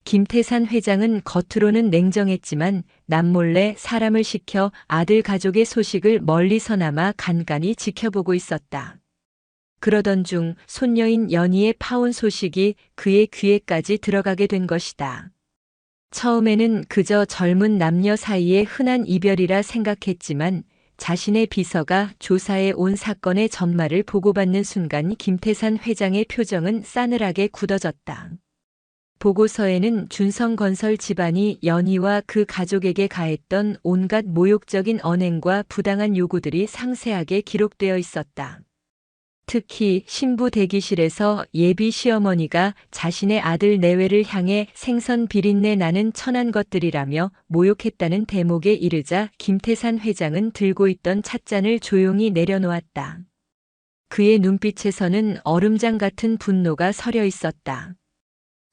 김태산 회장은 겉으로는 냉정했지만 남몰래 사람을 시켜 아들 가족의 소식을 멀리서나마 간간히 지켜보고 있었다. 그러던 중 손녀인 연희의 파혼 소식이 그의 귀에까지 들어가게 된 것이다. 처음에는 그저 젊은 남녀 사이의 흔한 이별이라 생각했지만 자신의 비서가 조사해 온 사건의 전말을 보고받는 순간 김태산 회장의 표정은 싸늘하게 굳어졌다. 보고서에는 준성건설 집안이 연희와 그 가족에게 가했던 온갖 모욕적인 언행과 부당한 요구들이 상세하게 기록되어 있었다. 특히 신부 대기실에서 예비 시어머니가 자신의 아들 내외를 향해 생선 비린내 나는 천한 것들이라며 모욕했다는 대목에 이르자 김태산 회장은 들고 있던 찻잔을 조용히 내려놓았다. 그의 눈빛에서는 얼음장 같은 분노가 서려 있었다.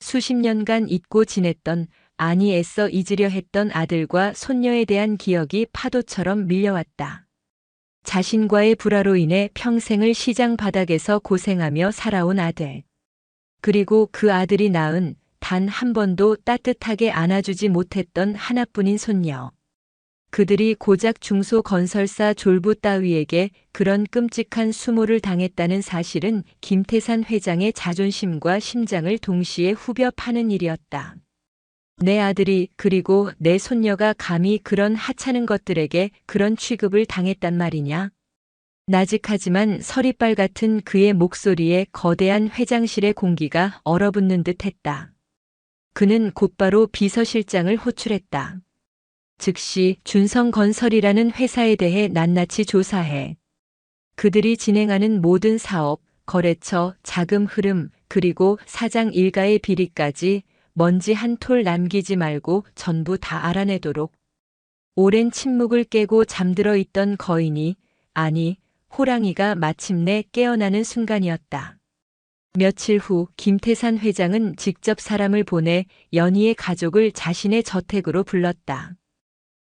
수십 년간 잊고 지냈던, 아니 애써 잊으려 했던 아들과 손녀에 대한 기억이 파도처럼 밀려왔다. 자신과의 불화로 인해 평생을 시장 바닥에서 고생하며 살아온 아들. 그리고 그 아들이 낳은 단 한 번도 따뜻하게 안아주지 못했던 하나뿐인 손녀. 그들이 고작 중소건설사 졸부 따위에게 그런 끔찍한 수모를 당했다는 사실은 김태산 회장의 자존심과 심장을 동시에 후벼 파는 일이었다. 내 아들이 그리고 내 손녀가 감히 그런 하찮은 것들에게 그런 취급을 당했단 말이냐? 나직하지만 서리빨 같은 그의 목소리에 거대한 회장실의 공기가 얼어붙는 듯 했다. 그는 곧바로 비서실장을 호출했다. 즉시 준성건설이라는 회사에 대해 낱낱이 조사해. 그들이 진행하는 모든 사업, 거래처, 자금 흐름, 그리고 사장 일가의 비리까지 먼지 한 톨 남기지 말고 전부 다 알아내도록. 오랜 침묵을 깨고 잠들어 있던 거인이, 아니, 호랑이가 마침내 깨어나는 순간이었다. 며칠 후 김태산 회장은 직접 사람을 보내 연희의 가족을 자신의 저택으로 불렀다.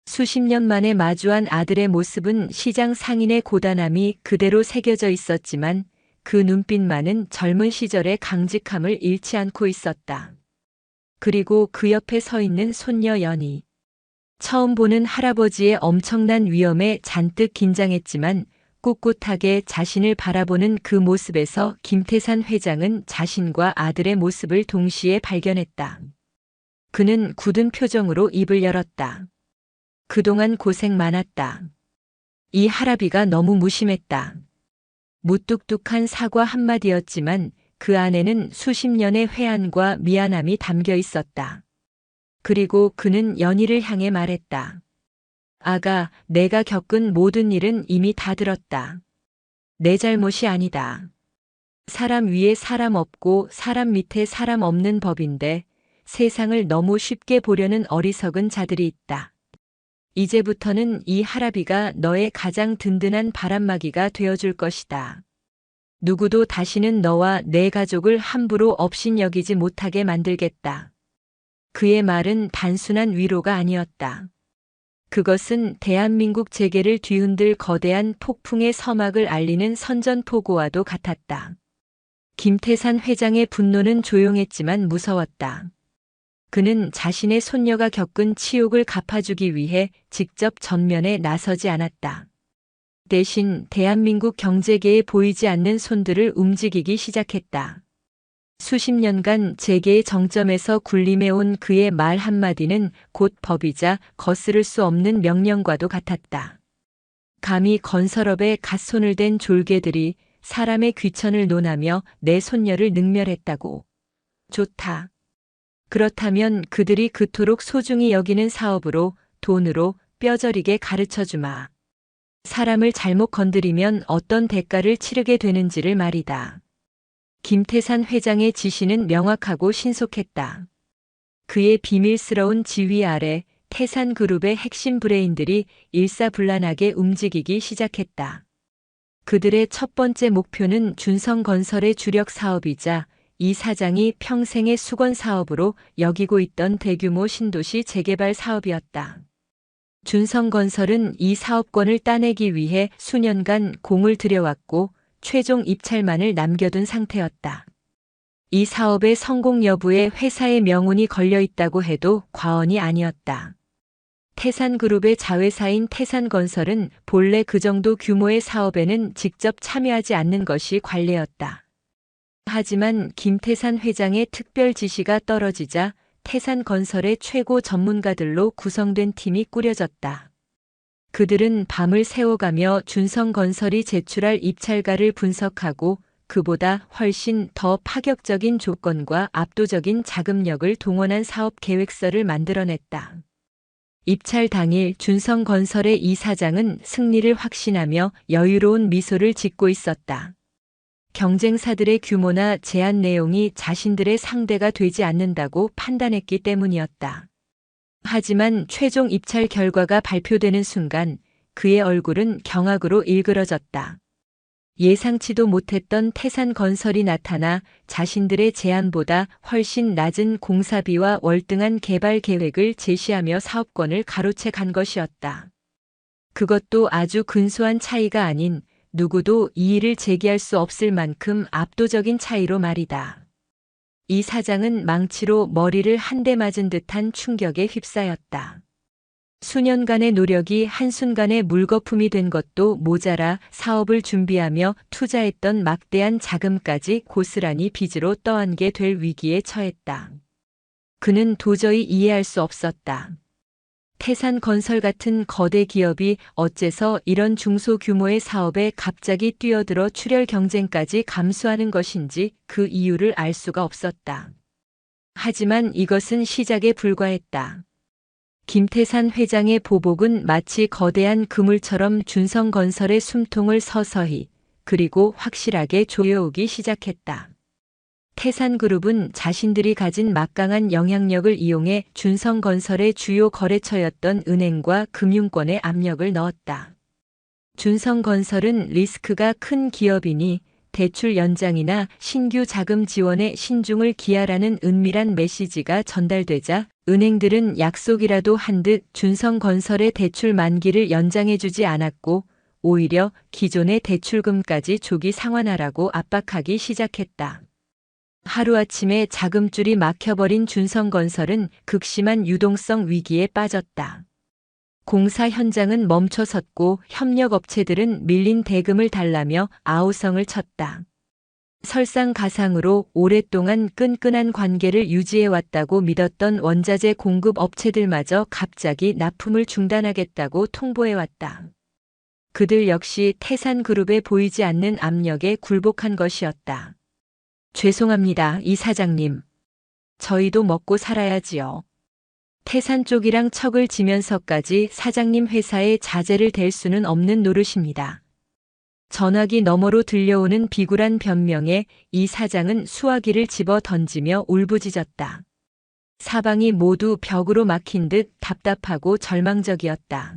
수십 년 만에 마주한 아들의 모습은 시장 상인의 고단함이 그대로 새겨져 있었지만 그 눈빛만은 젊은 시절의 강직함을 잃지 않고 있었다. 그리고 그 옆에 서 있는 손녀 연희. 처음 보는 할아버지의 엄청난 위엄에 잔뜩 긴장했지만 꿋꿋하게 자신을 바라보는 그 모습에서 김태산 회장은 자신과 아들의 모습을 동시에 발견했다. 그는 굳은 표정으로 입을 열었다. 그동안 고생 많았다. 이 할아비가 너무 무심했다. 무뚝뚝한 사과 한마디였지만 그 안에는 수십 년의 회한과 미안함이 담겨 있었다. 그리고 그는 연희를 향해 말했다. 아가, 내가 겪은 모든 일은 이미 다 들었다. 내 잘못이 아니다. 사람 위에 사람 없고 사람 밑에 사람 없는 법인데 세상을 너무 쉽게 보려는 어리석은 자들이 있다. 이제부터는 이 할아비가 너의 가장 든든한 바람막이가 되어줄 것이다. 누구도 다시는 너와 내 가족을 함부로 업신여기지 못하게 만들겠다. 그의 말은 단순한 위로가 아니었다. 그것은 대한민국 재계를 뒤흔들 거대한 폭풍의 서막을 알리는 선전포고와도 같았다. 김태산 회장의 분노는 조용했지만 무서웠다. 그는 자신의 손녀가 겪은 치욕을 갚아주기 위해 직접 전면에 나서지 않았다. 대신 대한민국 경제계에 보이지 않는 손들을 움직이기 시작했다. 수십 년간 재계의 정점에서 군림해온 그의 말 한마디는 곧 법이자 거스를 수 없는 명령과도 같았다. 감히 건설업에 갓손을 댄 졸개들이 사람의 귀천을 논하며 내 손녀를 능멸했다고. 좋다. 그렇다면 그들이 그토록 소중히 여기는 사업으로, 돈으로 뼈저리게 가르쳐주마. 사람을 잘못 건드리면 어떤 대가를 치르게 되는지를 말이다. 김태산 회장의 지시는 명확하고 신속했다. 그의 비밀스러운 지휘 아래 태산그룹의 핵심 브레인들이 일사불란하게 움직이기 시작했다. 그들의 첫 번째 목표는 준성건설의 주력 사업이자 이 사장이 평생의 수건 사업으로 여기고 있던 대규모 신도시 재개발 사업이었다. 준성건설은 이 사업권을 따내기 위해 수년간 공을 들여왔고 최종 입찰만을 남겨둔 상태였다. 이 사업의 성공 여부에 회사의 명운이 걸려 있다고 해도 과언이 아니었다. 태산그룹의 자회사인 태산건설은 본래 그 정도 규모의 사업에는 직접 참여하지 않는 것이 관례였다. 하지만 김태산 회장의 특별 지시가 떨어지자 태산건설의 최고 전문가들로 구성된 팀이 꾸려졌다. 그들은 밤을 새워가며 준성건설이 제출할 입찰가를 분석하고 그보다 훨씬 더 파격적인 조건과 압도적인 자금력을 동원한 사업 계획서를 만들어냈다. 입찰 당일 준성건설의 이 사장은 승리를 확신하며 여유로운 미소를 짓고 있었다. 경쟁사들의 규모나 제안 내용이 자신들의 상대가 되지 않는다고 판단했기 때문이었다. 하지만 최종 입찰 결과가 발표되는 순간 그의 얼굴은 경악으로 일그러졌다. 예상치도 못했던 태산건설이 나타나 자신들의 제안보다 훨씬 낮은 공사비와 월등한 개발 계획을 제시하며 사업권을 가로채 간 것이었다. 그것도 아주 근소한 차이가 아닌 누구도 이의를 제기할 수 없을 만큼 압도적인 차이로 말이다. 이 사장은 망치로 머리를 한 대 맞은 듯한 충격에 휩싸였다. 수년간의 노력이 한순간에 물거품이 된 것도 모자라 사업을 준비하며 투자했던 막대한 자금까지 고스란히 빚으로 떠안게 될 위기에 처했다. 그는 도저히 이해할 수 없었다. 태산건설 같은 거대 기업이 어째서 이런 중소규모의 사업에 갑자기 뛰어들어 출혈 경쟁까지 감수하는 것인지 그 이유를 알 수가 없었다. 하지만 이것은 시작에 불과했다. 김태산 회장의 보복은 마치 거대한 그물처럼 준성건설의 숨통을 서서히 그리고 확실하게 조여오기 시작했다. 태산그룹은 자신들이 가진 막강한 영향력을 이용해 준성건설의 주요 거래처였던 은행과 금융권에 압력을 넣었다. 준성건설은 리스크가 큰 기업이니 대출 연장이나 신규 자금 지원에 신중을 기하라는 은밀한 메시지가 전달되자 은행들은 약속이라도 한 듯 준성건설의 대출 만기를 연장해주지 않았고 오히려 기존의 대출금까지 조기 상환하라고 압박하기 시작했다. 하루아침에 자금줄이 막혀버린 준성건설은 극심한 유동성 위기에 빠졌다. 공사 현장은 멈춰섰고 협력업체들은 밀린 대금을 달라며 아우성을 쳤다. 설상가상으로 오랫동안 끈끈한 관계를 유지해왔다고 믿었던 원자재 공급 업체들마저 갑자기 납품을 중단하겠다고 통보해왔다. 그들 역시 태산그룹에 보이지 않는 압력에 굴복한 것이었다. 죄송합니다, 이사장님. 저희도 먹고 살아야지요. 태산 쪽이랑 척을 지면서까지 사장님 회사에 자재를 댈 수는 없는 노릇입니다. 전화기 너머로 들려오는 비굴한 변명에 이 사장은 수화기를 집어 던지며 울부짖었다. 사방이 모두 벽으로 막힌 듯 답답하고 절망적이었다.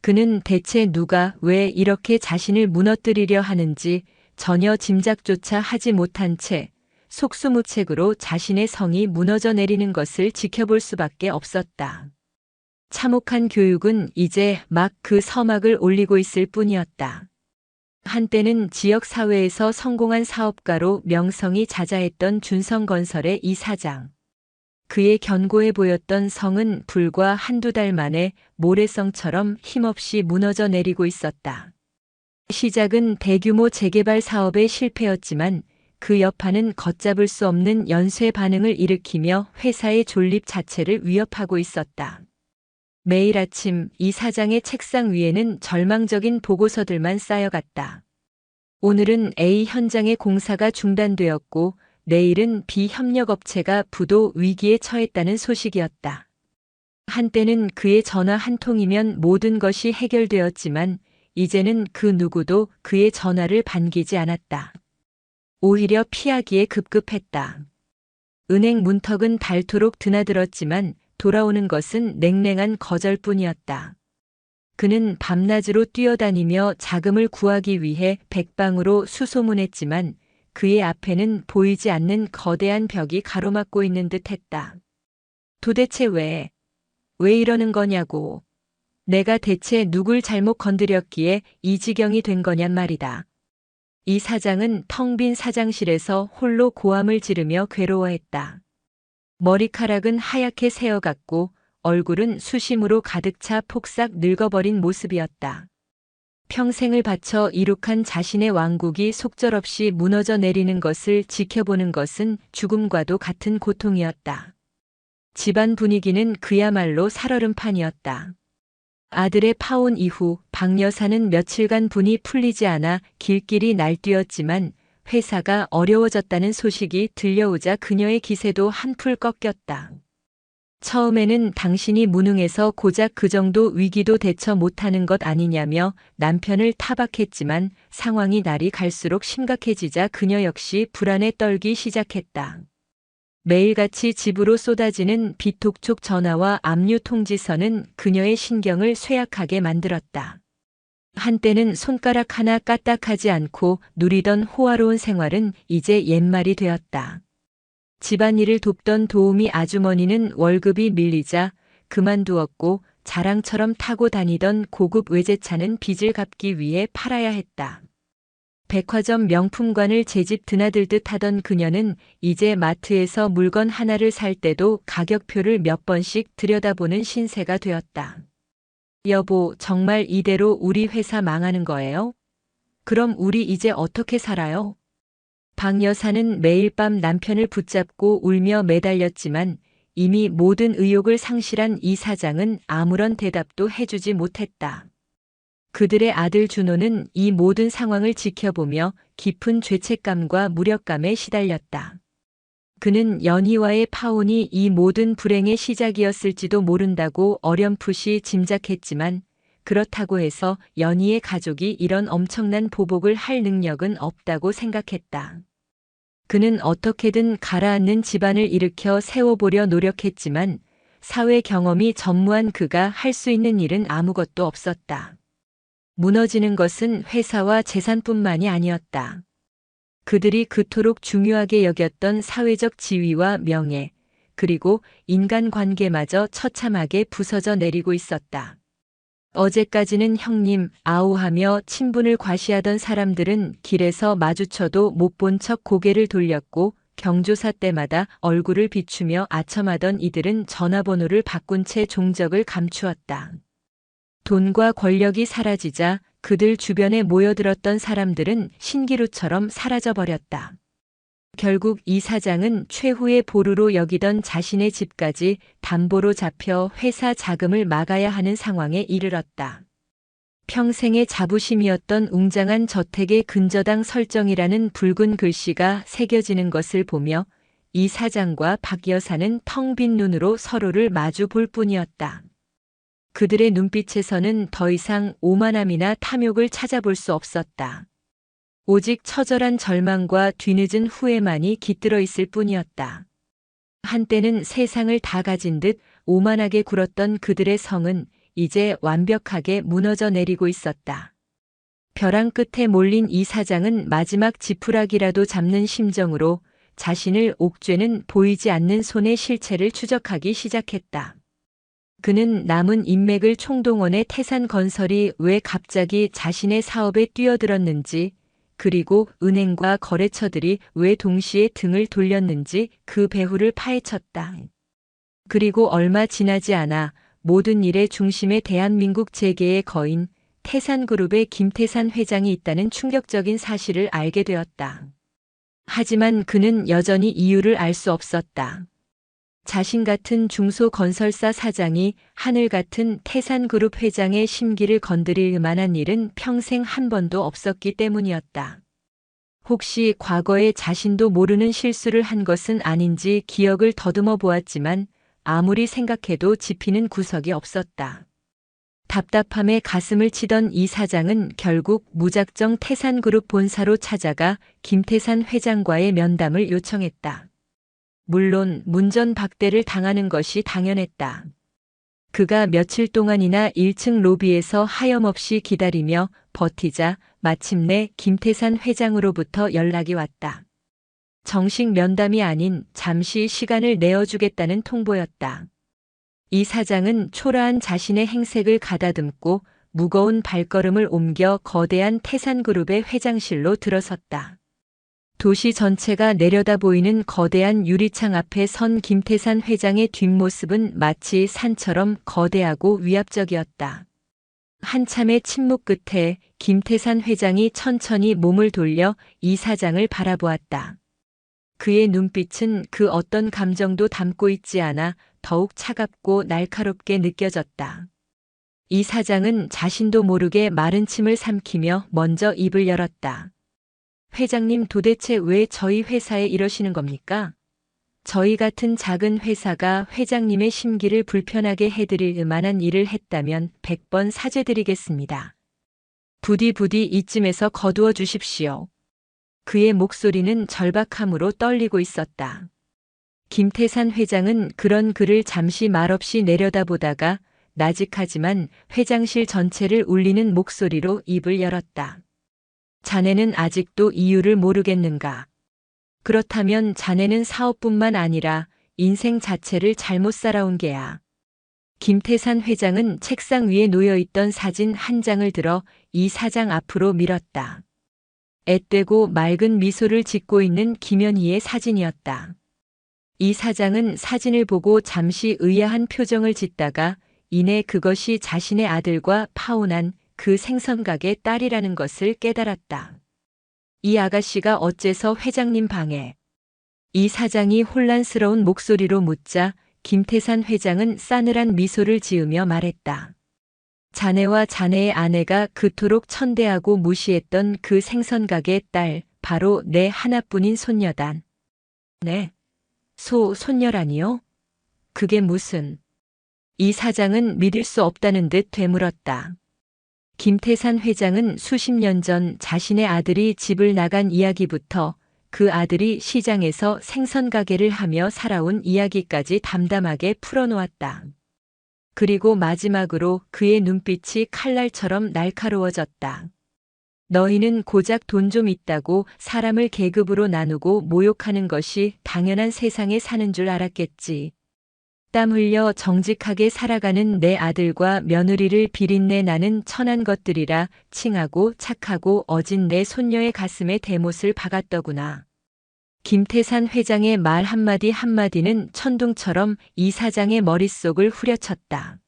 그는 대체 누가 왜 이렇게 자신을 무너뜨리려 하는지 전혀 짐작조차 하지 못한 채 속수무책으로 자신의 성이 무너져 내리는 것을 지켜볼 수밖에 없었다. 참혹한 교육은 이제 막 그 서막을 올리고 있을 뿐이었다. 한때는 지역사회에서 성공한 사업가로 명성이 자자했던 준성건설의 이 사장. 그의 견고해 보였던 성은 불과 한두 달 만에 모래성처럼 힘없이 무너져 내리고 있었다. 시작은 대규모 재개발 사업의 실패였지만 그 여파는 걷잡을 수 없는 연쇄 반응을 일으키며 회사의 존립 자체를 위협하고 있었다. 매일 아침 이 사장의 책상 위에는 절망적인 보고서들만 쌓여갔다. 오늘은 A 현장의 공사가 중단되었고 내일은 B 협력업체가 부도 위기에 처했다는 소식이었다. 한때는 그의 전화 한 통이면 모든 것이 해결되었지만 이제는 그 누구도 그의 전화를 반기지 않았다. 오히려 피하기에 급급했다. 은행 문턱은 닳도록 드나들었지만 돌아오는 것은 냉랭한 거절뿐이었다. 그는 밤낮으로 뛰어다니며 자금을 구하기 위해 백방으로 수소문했지만 그의 앞에는 보이지 않는 거대한 벽이 가로막고 있는 듯했다. 도대체 왜 이러는 거냐고. 내가 대체 누굴 잘못 건드렸기에 이 지경이 된 거냔 말이다. 이 사장은 텅 빈 사장실에서 홀로 고함을 지르며 괴로워했다. 머리카락은 하얗게 새어갔고 얼굴은 수심으로 가득 차 폭삭 늙어버린 모습이었다. 평생을 바쳐 이룩한 자신의 왕국이 속절없이 무너져 내리는 것을 지켜보는 것은 죽음과도 같은 고통이었다. 집안 분위기는 그야말로 살얼음판이었다. 아들의 파혼 이후 박 여사는 며칠간 분이 풀리지 않아 길길이 날뛰었지만 회사가 어려워졌다는 소식이 들려오자 그녀의 기세도 한풀 꺾였다. 처음에는 당신이 무능해서 고작 그 정도 위기도 대처 못하는 것 아니냐며 남편을 타박했지만 상황이 날이 갈수록 심각해지자 그녀 역시 불안에 떨기 시작했다. 매일같이 집으로 쏟아지는 비톡촉 전화와 압류 통지서는 그녀의 신경을 쇠약하게 만들었다. 한때는 손가락 하나 까딱하지 않고 누리던 호화로운 생활은 이제 옛말이 되었다. 집안일을 돕던 도우미 아주머니는 월급이 밀리자 그만두었고 자랑처럼 타고 다니던 고급 외제차는 빚을 갚기 위해 팔아야 했다. 백화점 명품관을 제집 드나들듯 하던 그녀는 이제 마트에서 물건 하나를 살 때도 가격표를 몇 번씩 들여다보는 신세가 되었다. 여보, 정말 이대로 우리 회사 망하는 거예요? 그럼 우리 이제 어떻게 살아요? 박 여사는 매일 밤 남편을 붙잡고 울며 매달렸지만 이미 모든 의욕을 상실한 이 사장은 아무런 대답도 해주지 못했다. 그들의 아들 준호는 이 모든 상황을 지켜보며 깊은 죄책감과 무력감에 시달렸다. 그는 연희와의 파혼이 이 모든 불행의 시작이었을지도 모른다고 어렴풋이 짐작했지만 그렇다고 해서 연희의 가족이 이런 엄청난 보복을 할 능력은 없다고 생각했다. 그는 어떻게든 가라앉는 집안을 일으켜 세워보려 노력했지만 사회 경험이 전무한 그가 할 수 있는 일은 아무것도 없었다. 무너지는 것은 회사와 재산뿐만이 아니었다. 그들이 그토록 중요하게 여겼던 사회적 지위와 명예, 그리고 인간관계마저 처참하게 부서져 내리고 있었다. 어제까지는 형님, 아우하며 친분을 과시하던 사람들은 길에서 마주쳐도 못 본 척 고개를 돌렸고 경조사 때마다 얼굴을 비추며 아첨하던 이들은 전화번호를 바꾼 채 종적을 감추었다. 돈과 권력이 사라지자 그들 주변에 모여들었던 사람들은 신기루처럼 사라져버렸다. 결국 이 사장은 최후의 보루로 여기던 자신의 집까지 담보로 잡혀 회사 자금을 막아야 하는 상황에 이르렀다. 평생의 자부심이었던 웅장한 저택의 근저당 설정이라는 붉은 글씨가 새겨지는 것을 보며 이 사장과 박 여사는 텅 빈 눈으로 서로를 마주 볼 뿐이었다. 그들의 눈빛에서는 더 이상 오만함이나 탐욕을 찾아볼 수 없었다. 오직 처절한 절망과 뒤늦은 후회만이 깃들어 있을 뿐이었다. 한때는 세상을 다 가진 듯 오만하게 굴었던 그들의 성은 이제 완벽하게 무너져 내리고 있었다. 벼랑 끝에 몰린 이 사장은 마지막 지푸라기라도 잡는 심정으로 자신을 옥죄는 보이지 않는 손의 실체를 추적하기 시작했다. 그는 남은 인맥을 총동원해 태산건설이 왜 갑자기 자신의 사업에 뛰어들었는지, 그리고 은행과 거래처들이 왜 동시에 등을 돌렸는지 그 배후를 파헤쳤다. 그리고 얼마 지나지 않아 모든 일의 중심에 대한민국 재계의 거인 태산그룹의 김태산 회장이 있다는 충격적인 사실을 알게 되었다. 하지만 그는 여전히 이유를 알 수 없었다. 자신 같은 중소건설사 사장이 하늘 같은 태산그룹 회장의 심기를 건드릴 만한 일은 평생 한 번도 없었기 때문이었다. 혹시 과거에 자신도 모르는 실수를 한 것은 아닌지 기억을 더듬어 보았지만 아무리 생각해도 짚히는 구석이 없었다. 답답함에 가슴을 치던 이 사장은 결국 무작정 태산그룹 본사로 찾아가 김태산 회장과의 면담을 요청했다. 물론 문전박대를 당하는 것이 당연했다. 그가 며칠 동안이나 1층 로비에서 하염없이 기다리며 버티자 마침내 김태산 회장으로부터 연락이 왔다. 정식 면담이 아닌 잠시 시간을 내어주겠다는 통보였다. 이 사장은 초라한 자신의 행색을 가다듬고 무거운 발걸음을 옮겨 거대한 태산그룹의 회장실로 들어섰다. 도시 전체가 내려다 보이는 거대한 유리창 앞에 선 김태산 회장의 뒷모습은 마치 산처럼 거대하고 위압적이었다. 한참의 침묵 끝에 김태산 회장이 천천히 몸을 돌려 이 사장을 바라보았다. 그의 눈빛은 그 어떤 감정도 담고 있지 않아 더욱 차갑고 날카롭게 느껴졌다. 이 사장은 자신도 모르게 마른 침을 삼키며 먼저 입을 열었다. 회장님, 도대체 왜 저희 회사에 이러시는 겁니까? 저희 같은 작은 회사가 회장님의 심기를 불편하게 해드릴 만한 일을 했다면 100번 사죄드리겠습니다. 부디 이쯤에서 거두어 주십시오. 그의 목소리는 절박함으로 떨리고 있었다. 김태산 회장은 그런 그를 잠시 말없이 내려다보다가 나직하지만 회장실 전체를 울리는 목소리로 입을 열었다. 자네는 아직도 이유를 모르겠는가? 그렇다면 자네는 사업뿐만 아니라 인생 자체를 잘못 살아온 게야. 김태산 회장은 책상 위에 놓여있던 사진 한 장을 들어 이 사장 앞으로 밀었다. 앳되고 맑은 미소를 짓고 있는 김연희의 사진이었다. 이 사장은 사진을 보고 잠시 의아한 표정을 짓다가 이내 그것이 자신의 아들과 파혼한 그 생선가게 딸이라는 것을 깨달았다. 이 아가씨가 어째서 회장님 방에? 이 사장이 혼란스러운 목소리로 묻자 김태산 회장은 싸늘한 미소를 지으며 말했다. 자네와 자네의 아내가 그토록 천대하고 무시했던 그 생선가게 딸, 바로 내 하나뿐인 손녀단. 네? 손녀라니요? 그게 무슨? 이 사장은 믿을 수 없다는 듯 되물었다. 김태산 회장은 수십 년 전 자신의 아들이 집을 나간 이야기부터 그 아들이 시장에서 생선 가게를 하며 살아온 이야기까지 담담하게 풀어놓았다. 그리고 마지막으로 그의 눈빛이 칼날처럼 날카로워졌다. 너희는 고작 돈 좀 있다고 사람을 계급으로 나누고 모욕하는 것이 당연한 세상에 사는 줄 알았겠지. 땀 흘려 정직하게 살아가는 내 아들과 며느리를 비린내 나는 천한 것들이라 칭하고 착하고 어진 내 손녀의 가슴에 대못을 박았더구나. 김태산 회장의 말 한마디 한마디는 천둥처럼 이 사장의 머릿속을 후려쳤다.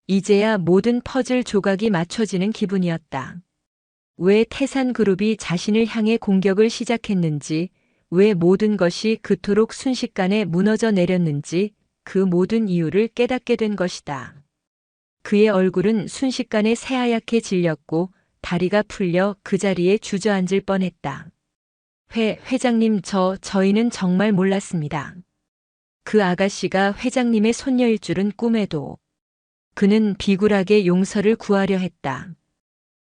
이제야 모든 퍼즐 조각이 맞춰지는 기분이었다. 왜 태산그룹이 자신을 향해 공격을 시작했는지, 왜 모든 것이 그토록 순식간에 무너져 내렸는지 그 모든 이유를 깨닫게 된 것이다. 그의 얼굴은 순식간에 새하얗게 질렸고 다리가 풀려 그 자리에 주저앉을 뻔했다. 회장님, 저희는 정말 몰랐습니다. 그 아가씨가 회장님의 손녀일 줄은 꿈에도. 그는 비굴하게 용서를 구하려 했다.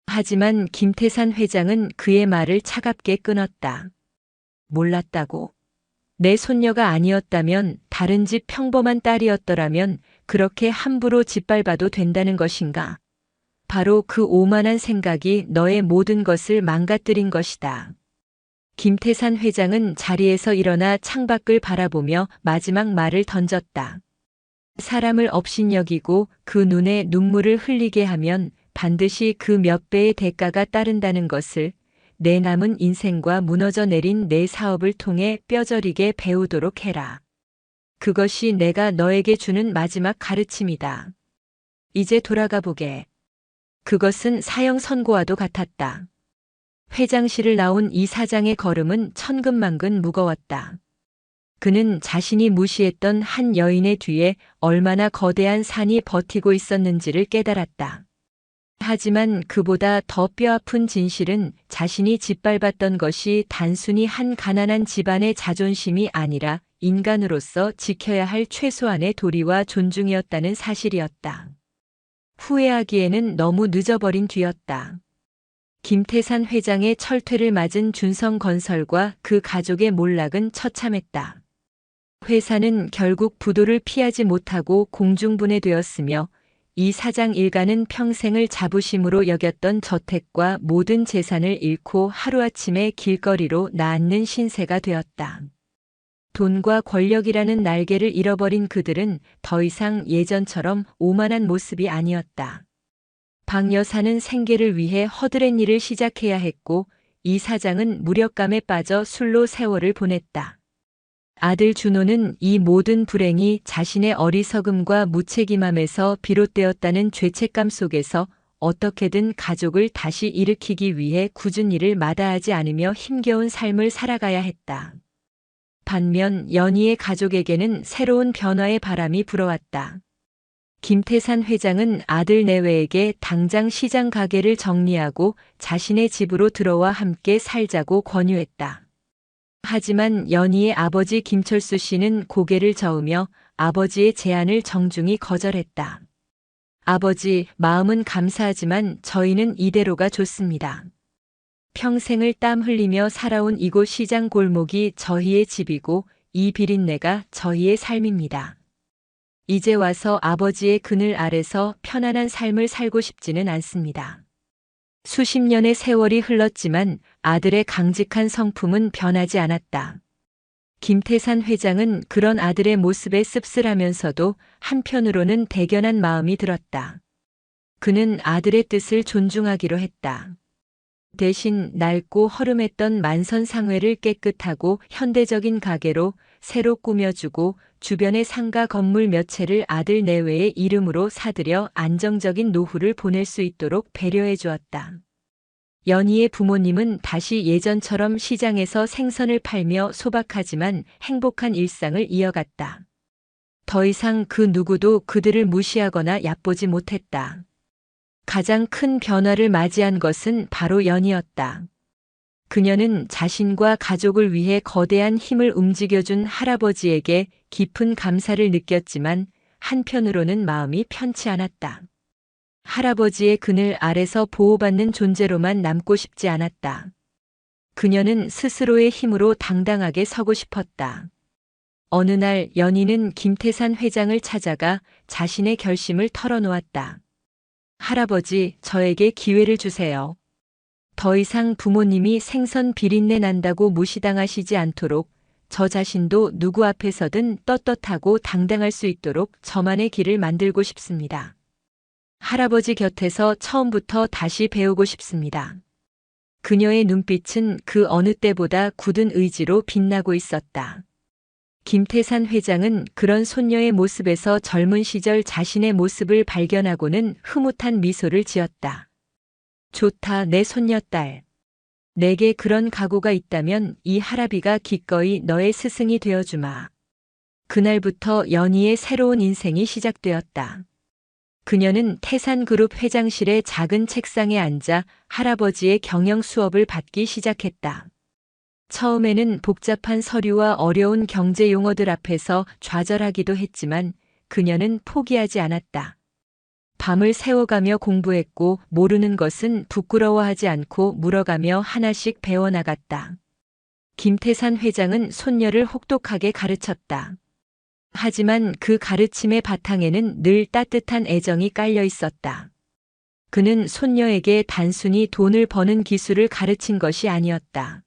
하지만 김태산 회장은 그의 말을 차갑게 끊었다. 몰랐다고? 내 손녀가 아니었다면, 다른 집 평범한 딸이었더라면 그렇게 함부로 짓밟아도 된다는 것인가? 바로 그 오만한 생각이 너의 모든 것을 망가뜨린 것이다. 김태산 회장은 자리에서 일어나 창밖을 바라보며 마지막 말을 던졌다. 사람을 업신여기고 그 눈에 눈물을 흘리게 하면 반드시 그 몇 배의 대가가 따른다는 것을 내 남은 인생과 무너져 내린 내 사업을 통해 뼈저리게 배우도록 해라. 그것이 내가 너에게 주는 마지막 가르침이다. 이제 돌아가 보게. 그것은 사형 선고와도 같았다. 회장실을 나온 이 사장의 걸음은 천근만근 무거웠다. 그는 자신이 무시했던 한 여인의 뒤에 얼마나 거대한 산이 버티고 있었는지를 깨달았다. 하지만 그보다 더 뼈아픈 진실은 자신이 짓밟았던 것이 단순히 한 가난한 집안의 자존심이 아니라 인간으로서 지켜야 할 최소한의 도리와 존중이었다는 사실이었다. 후회하기에는 너무 늦어버린 뒤였다. 김태산 회장의 철퇴를 맞은 준성건설과 그 가족의 몰락은 처참했다. 회사는 결국 부도를 피하지 못하고 공중분해되었으며 이 사장 일가는 평생을 자부심으로 여겼던 저택과 모든 재산을 잃고 하루아침에 길거리로 나앉는 신세가 되었다. 돈과 권력이라는 날개를 잃어버린 그들은 더 이상 예전처럼 오만한 모습이 아니었다. 박 여사는 생계를 위해 허드렛 일을 시작해야 했고 이 사장은 무력감에 빠져 술로 세월을 보냈다. 아들 준호는 이 모든 불행이 자신의 어리석음과 무책임함에서 비롯되었다는 죄책감 속에서 어떻게든 가족을 다시 일으키기 위해 굳은 일을 마다하지 않으며 힘겨운 삶을 살아가야 했다. 반면 연희의 가족에게는 새로운 변화의 바람이 불어왔다. 김태산 회장은 아들 내외에게 당장 시장 가게를 정리하고 자신의 집으로 들어와 함께 살자고 권유했다. 하지만 연희의 아버지 김철수 씨는 고개를 저으며 아버지의 제안을 정중히 거절했다. 아버지, 마음은 감사하지만 저희는 이대로가 좋습니다. 평생을 땀 흘리며 살아온 이곳 시장 골목이 저희의 집이고 이 비린내가 저희의 삶입니다. 이제 와서 아버지의 그늘 아래서 편안한 삶을 살고 싶지는 않습니다. 수십 년의 세월이 흘렀지만 아들의 강직한 성품은 변하지 않았다. 김태산 회장은 그런 아들의 모습에 씁쓸하면서도 한편으로는 대견한 마음이 들었다. 그는 아들의 뜻을 존중하기로 했다. 대신 낡고 허름했던 만선상회를 깨끗하고 현대적인 가게로 새로 꾸며주고 주변의 상가 건물 몇 채를 아들 내외의 이름으로 사들여 안정적인 노후를 보낼 수 있도록 배려해 주었다. 연희의 부모님은 다시 예전처럼 시장에서 생선을 팔며 소박하지만 행복한 일상을 이어갔다. 더 이상 그 누구도 그들을 무시하거나 얕보지 못했다. 가장 큰 변화를 맞이한 것은 바로 연희였다. 그녀는 자신과 가족을 위해 거대한 힘을 움직여준 할아버지에게 깊은 감사를 느꼈지만 한편으로는 마음이 편치 않았다. 할아버지의 그늘 아래서 보호받는 존재로만 남고 싶지 않았다. 그녀는 스스로의 힘으로 당당하게 서고 싶었다. 어느 날 연희는 김태산 회장을 찾아가 자신의 결심을 털어놓았다. 할아버지, 저에게 기회를 주세요. 더 이상 부모님이 생선 비린내 난다고 무시당하시지 않도록 저 자신도 누구 앞에서든 떳떳하고 당당할 수 있도록 저만의 길을 만들고 싶습니다. 할아버지 곁에서 처음부터 다시 배우고 싶습니다. 그녀의 눈빛은 그 어느 때보다 굳은 의지로 빛나고 있었다. 김태산 회장은 그런 손녀의 모습에서 젊은 시절 자신의 모습을 발견하고는 흐뭇한 미소를 지었다. 좋다, 내 손녀딸. 내게 그런 각오가 있다면 이 할아비가 기꺼이 너의 스승이 되어주마. 그날부터 연희의 새로운 인생이 시작되었다. 그녀는 태산그룹 회장실의 작은 책상에 앉아 할아버지의 경영 수업을 받기 시작했다. 처음에는 복잡한 서류와 어려운 경제 용어들 앞에서 좌절하기도 했지만 그녀는 포기하지 않았다. 밤을 새워가며 공부했고 모르는 것은 부끄러워하지 않고 물어가며 하나씩 배워나갔다. 김태산 회장은 손녀를 혹독하게 가르쳤다. 하지만 그 가르침의 바탕에는 늘 따뜻한 애정이 깔려 있었다. 그는 손녀에게 단순히 돈을 버는 기술을 가르친 것이 아니었다.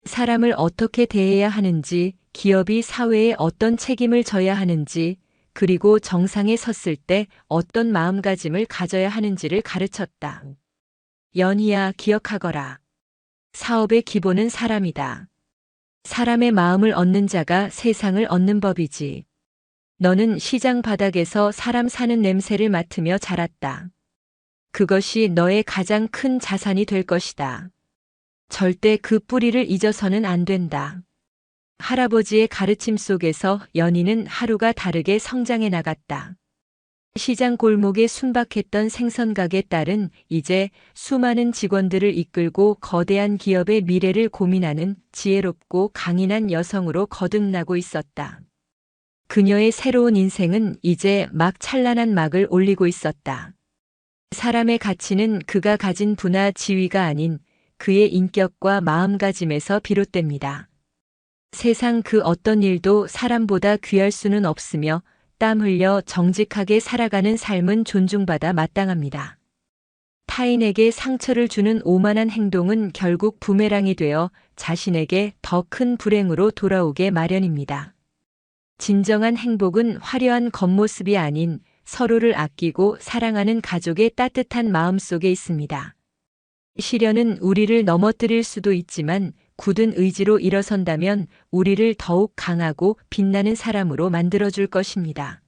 사람을 어떻게 대해야 하는지, 기업이 사회에 어떤 책임을 져야 하는지, 그리고 정상에 섰을 때 어떤 마음가짐을 가져야 하는지를 가르쳤다. 연희야, 기억하거라. 사업의 기본은 사람이다. 사람의 마음을 얻는 자가 세상을 얻는 법이지. 너는 시장 바닥에서 사람 사는 냄새를 맡으며 자랐다. 그것이 너의 가장 큰 자산이 될 것이다. 절대 그 뿌리를 잊어서는 안 된다. 할아버지의 가르침 속에서 연희는 하루가 다르게 성장해 나갔다. 시장 골목에 순박했던 생선가게 딸은 이제 수많은 직원들을 이끌고 거대한 기업의 미래를 고민하는 지혜롭고 강인한 여성으로 거듭나고 있었다. 그녀의 새로운 인생은 이제 막 찬란한 막을 올리고 있었다. 사람의 가치는 그가 가진 부나 지위가 아닌 그의 인격과 마음가짐에서 비롯됩니다. 세상 그 어떤 일도 사람보다 귀할 수는 없으며 땀 흘려 정직하게 살아가는 삶은 존중받아 마땅합니다. 타인에게 상처를 주는 오만한 행동은 결국 부메랑이 되어 자신에게 더 큰 불행으로 돌아오게 마련입니다. 진정한 행복은 화려한 겉모습이 아닌 서로를 아끼고 사랑하는 가족의 따뜻한 마음 속에 있습니다. 시련은 우리를 넘어뜨릴 수도 있지만 굳은 의지로 일어선다면 우리를 더욱 강하고 빛나는 사람으로 만들어줄 것입니다.